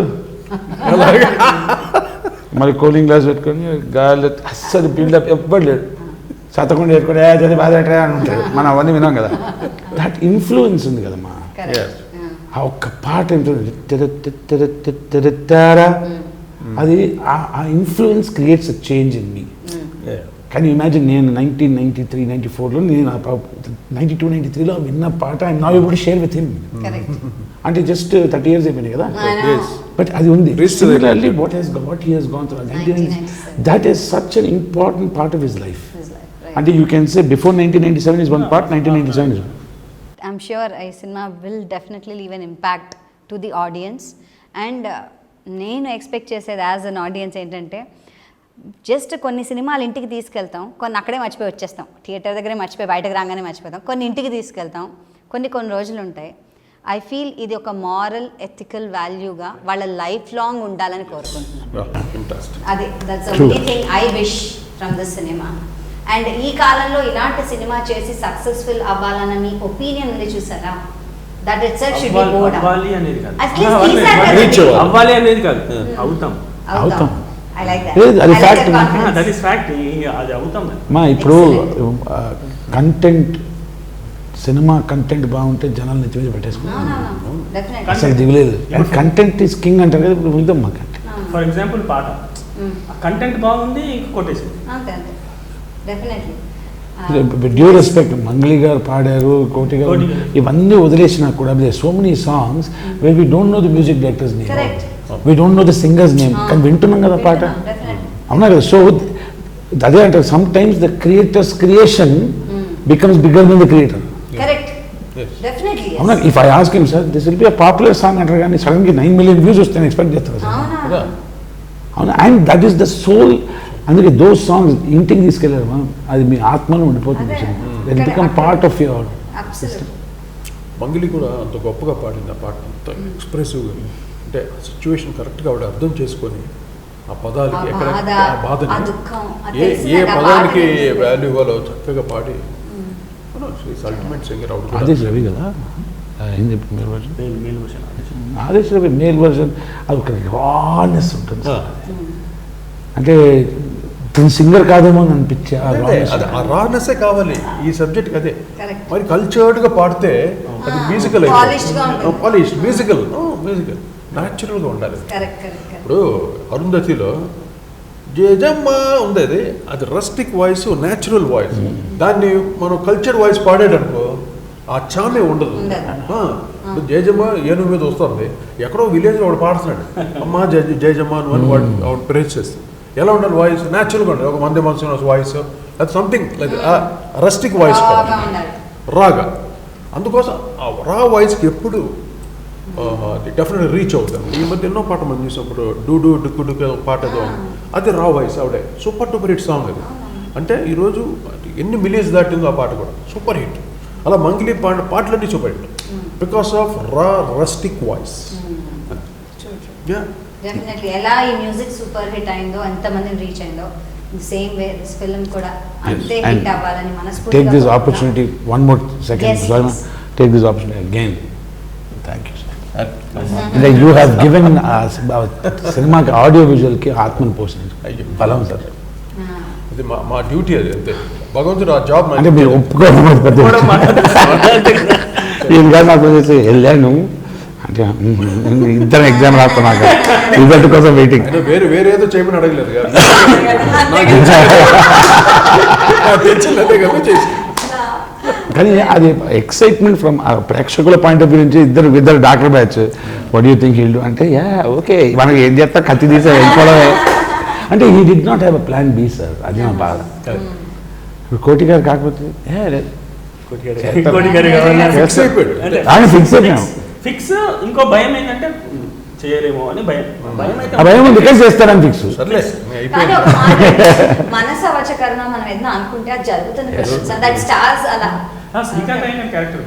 మరి కూలింగ్ గ్లాస్ పెట్టుకొని గాలి అస్సలు బిల్డప్ ఎవ్వడు లేడు సతకుండా పెట్టుకొని చదివి బాధ అని ఉంటాడు మనం అవన్నీ విన్నాం కదా దట్ ఇన్ఫ్లుయెన్స్ ఉంది కదమ్మా ఆ ఒక్క పాట ఏంటంటే అది ఆ influence creates a change in me కానీ ఇమాజిన్ నేను 1993, 94లో నేను 92, 93లో విన్న పాట I now able to share with him అంటే జస్ట్ 30 years అయిపోయినాయి కదా బట్ అది ఉంది similarly what he has gone through that is such an important part of his life అంటే you can say before 1997 is one part 1997 is I'm sure ఈ సినిమా will definitely leave an impact to the audience and నేను expect చేసేది as an audience ఏంటంటే just కొన్ని సినిమాలు ఇంటికి తీసుకెళ్తాం కొన్ని అక్కడే మర్చిపోయి వచ్చేస్తాం థియేటర్ దగ్గరే మర్చిపోయి బయటకు రాగానే మర్చిపోతాం కొన్ని ఇంటికి తీసుకెళ్తాం కొన్ని రోజులు ఉంటాయి ఐ ఫీల్ ఇది ఒక మారల్ ఎథికల్ వాల్యూగా వాళ్ళ లైఫ్ లాంగ్ ఉండాలని కోరుకుంటున్నాను అది that's only thing I wish from this cinema and ఈ కాలంలో ఇలాంటి సినిమా చేసి సక్సెస్ఫుల్ అవ్వాలన్న మీ ఒపీనియన్ ఉంది చూసారా that it self should be board అవ్వాలి అనేది కాదు అవ్వాలి అనేది కాదు అవుతాం I like that. అది I like fact, that confidence. That is fact అది అవుతాం మా ఇప్పుడు కంటెంట్ సినిమా కంటెంట్ బాగుంటే జనాలు నెత్తి మీద పెట్టేసుకుంటారు No, definitely. అసలు దిగులేదు కంటెంట్ ఈస్ కింగ్ అంటారు కదా ఇప్పుడు ఉందాం మా కంటెంట్ ఫర్ ఎగ్జాంపుల్ పాట కంటెంట్ బాగుంది కొట్టేసింది అంతే డెఫినెట్లీ డ్యూ రెస్పెక్ట్ మంగ్లీ గారు పాడారు కోటి గారు ఇవన్నీ వదిలేసినా కూడా so many songs way we don't know the music directors name Correct. We don't know the singers name కానీ వింటున్నాం కదా పాట అవునా కదా సో అదే అంటారు sometimes the creators creation becomes bigger than the creator correct definitely అవునా if I ask him sir this will be a popular song అంటారు కానీ సడన్గా 9 million వ్యూస్ వస్తాయని ఎక్స్పెక్ట్ చేస్తారు సార్ అవునా అవునా and that is the soul అందుకే those songs ఇంటికి తీసుకెళ్ళారు మనం అది మీ ఆత్మలో ఉండిపోతుంది that become part of your absolutely మంగిలి కూడా అంత గొప్పగా పాడింది ఆ పాట అంత ఎక్స్ప్రెసివ్గా అంటే సిచ్యువేషన్ కరెక్ట్గా ఆవిడ అర్థం చేసుకొని ఆ పదాలకి ఎక్కడ ఆ బాధని ఏ పదానికి వాల్యూ ఇవ్వాలో చక్కగా పాడి ultimate singer out Adesh Ravi కదా ఏం చెప్పి male version Adesh Ravi male version అది ఒక రానెస్ ఉంటుంది అంటే తను సింగర్ కాదేమో అని అనిపించే ఆ రానెస్సే కావాలి ఈ సబ్జెక్ట్ అదే Correct. మరి కల్చర్డ్గా పాడితే అది మ్యూజికల్ పాలిష్డ్ మ్యూజికల్ న్యాచురల్గా ఉండాలి కరెక్ట్ ఇప్పుడు అరుంధతిలో జేజమ్మ ఉంది అది రస్టిక్ వాయిస్ న్యాచురల్ వాయిస్ దాన్ని మనం కల్చర్ వాయిస్ పాడాడనుకో ఆ చామే ఉండదు ఇప్పుడు జేజమ్మ ఏనుగు మీద వస్తుంది ఎక్కడో విలేజ్లో వాడు పాడుతున్నాడు అమ్మ జేజమ్మ అని వాడు ప్రేస్ చేస్తుంది ఎలా ఉండాలి వాయిస్ న్యాచురల్గా ఉండాలి ఒక మంది మనసు వాయిస్ అది సంథింగ్ లైక్ రస్టిక్ వాయిస్ రాగా అందుకోసం ఆ రా వాయిస్కి ఎప్పుడు డెఫినెట్గా రీచ్ అవుతాం ఈ మధ్య ఎన్నో పాట మనం చూసినప్పుడు డూడు డుక్కు డుక్కు పాట ఏదో అది రా వాయిస్ ఆవిడే సూపర్ డూపర్ హిట్ సాంగ్ అది అంటే ఈరోజు ఎన్ని మిలియన్స్ దాటిందో ఆ పాట కూడా సూపర్ హిట్ అలా మంగిలి పాటలన్నీ super hit because of rustic voice definitely ఎలా ఈ మ్యూజిక్ సూపర్ హిట్ అయిందో ఎంతమందిని రీచ్ అయిందో సేమ్ వే దిస్ ఫిల్మ్ కూడా అంతే హిట్ అవ్వాలని మనస్ఫూర్తిగా take this opportunity one more second take this opportunity again thank you sir you have given సినిమాకి ఆడియో విజువల్కి ఆత్మను పోషించు బలం సార్ ఇది మా డ్యూటీ అది అంతే భగవంతుడు ఆ జాబ్ అంటే మీరు ఒప్పుకోవడం పెద్ద నేను కాదు నాకు వచ్చేసి వెళ్ళాను అంటే ఇద్దరు ఎగ్జామ్ రాస్తాను నాకు రిజల్ట్ కోసం వెయిటింగ్ వేరే ఏదో చేయమని అడగలేదు కానీ అది ఎక్సైట్మెంట్ ఫ్రమ్ ప్రేక్షకుల పాయింట్ ఆఫ్ వ్యూ నుంచి ఇద్దరు doctor batch what you think he'll do అంటే యా ఓకే మనకి ఏం చేస్తా కత్తి తీసే వెళ్ళిపోవడమే అంటే he did not have a plan B sir అది నా బాధ ఇప్పుడు కోటి గారు కాకపోతే ఫిక్స్ అయిపోయాం ఫిక్స్ ఇంకో భయం ఏంటంటే చేయలేమో అని భయం ఆ భయం బికాస్ చేస్తారని ఫిక్స్ కానీ ఒక మనస వచకరణ మనం ఏదైనా అనుకుంటే అది జరుగుతుంది దట్ స్టార్స్ అలా శ్రీకాంత్ అయిన క్యారెక్టర్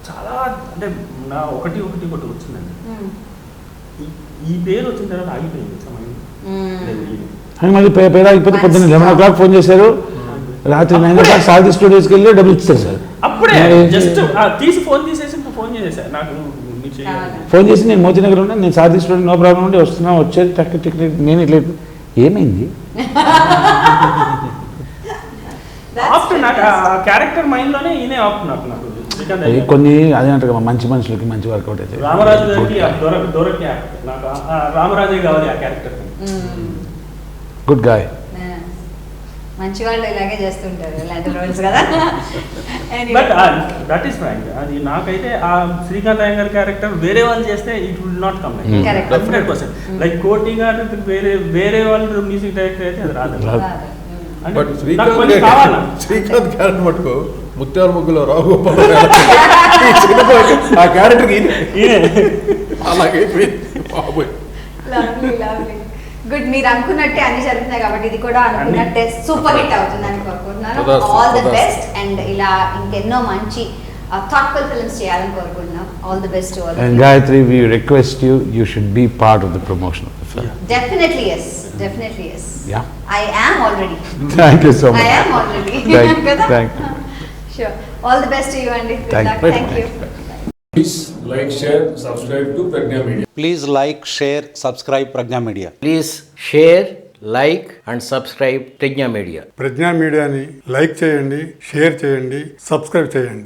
చాలా అంటే నా ఒకటి వచ్చిందండి. ఈ పేరు వచ్చిన తర్వాత ఆగిపోయింది సమయం. అని మళ్ళీ పేరు ఆగిపోతే పొద్దున్న 11 o'clock ఫోన్ చేశారు, రాత్రి 9 o'clock సారథి స్టూడియోస్కి వెళ్ళి డబ్బులు ఇచ్చారు సార్. అప్పుడే జస్ట్ తీసి ఫోన్ చేసేసారు నాకు, మీరు చేయాలి. ఫోన్ చేసి నేను మోతీనగర్ ఉన్నా, నేను సారథి స్టూడియో నో ప్రాబ్లం ఉండి వస్తున్నా, వచ్చేది టికెట్ నేను ఇట్లా ఏమైంది ఆఫ్టర్ నాకు ఆ క్యారెక్టర్ మైండ్లోనే ఈయనే ఆఫ్టర్ నాకు కొన్ని అదే అంటారు కదా, మంచి మనుషులకి మంచి వర్కౌట్ అయితే. రామరాజు గారికి దొరక నాకు రామరాజే కావాలి ఆ క్యారెక్టర్. Good guy. మంచి వాళ్ళు ఇలాగే చేస్తుంటారు ఇలాంటి రోల్స్ కదా. బట్ దట్ ఈస్ ఫ్రాంక్, అది నాకైతే ఆ శ్రీకాంత్ అయ్యంగార్ క్యారెక్టర్ వేరే వాళ్ళు చేస్తే it will not come like Correct. 100%. Like కోటి గారు వేరే వాళ్ళు మ్యూజిక్ డైరెక్టర్ అయితే అది రాదు. అంటే బట్ నాకు కొన్ని కావాలా? శ్రీకాంత్ క్యారెక్టర్ మటుకు ముత్యాల ముగ్గులో రాఘగోపాల్ ఆ క్యారెక్టర్కి అలాగైపోయింది బాబోయ్. గుడ్, మీరు అనుకున్నట్టే అన్ని జరుగుతున్నాయి కాబట్టి ఇది కూడా అనుకున్నట్టే సూపర్ హిట్ అవుతుందని కోరుకుంటున్నాను. Thanks. All the best, and ఇలా ఇంకెన్నో మంచి థాట్ఫుల్ ఫిల్మ్స్ చేయాలని కోరుకుంటున్నాం. All the best to all. And Gayatri, we request you should be part of the promotion of the film. Definitely yes. Yeah. I am already. Thank you so much. I am already. Thank you. Sure. All the best to you, Andy. Good Thank luck. you. Thank you. Please like, share, subscribe to Pragna Media. Please like, share, subscribe Pragna Media. Please share, like and subscribe Pragna Media. Pragna మీడియాని like చేయండి, share చేయండి, subscribe చేయండి.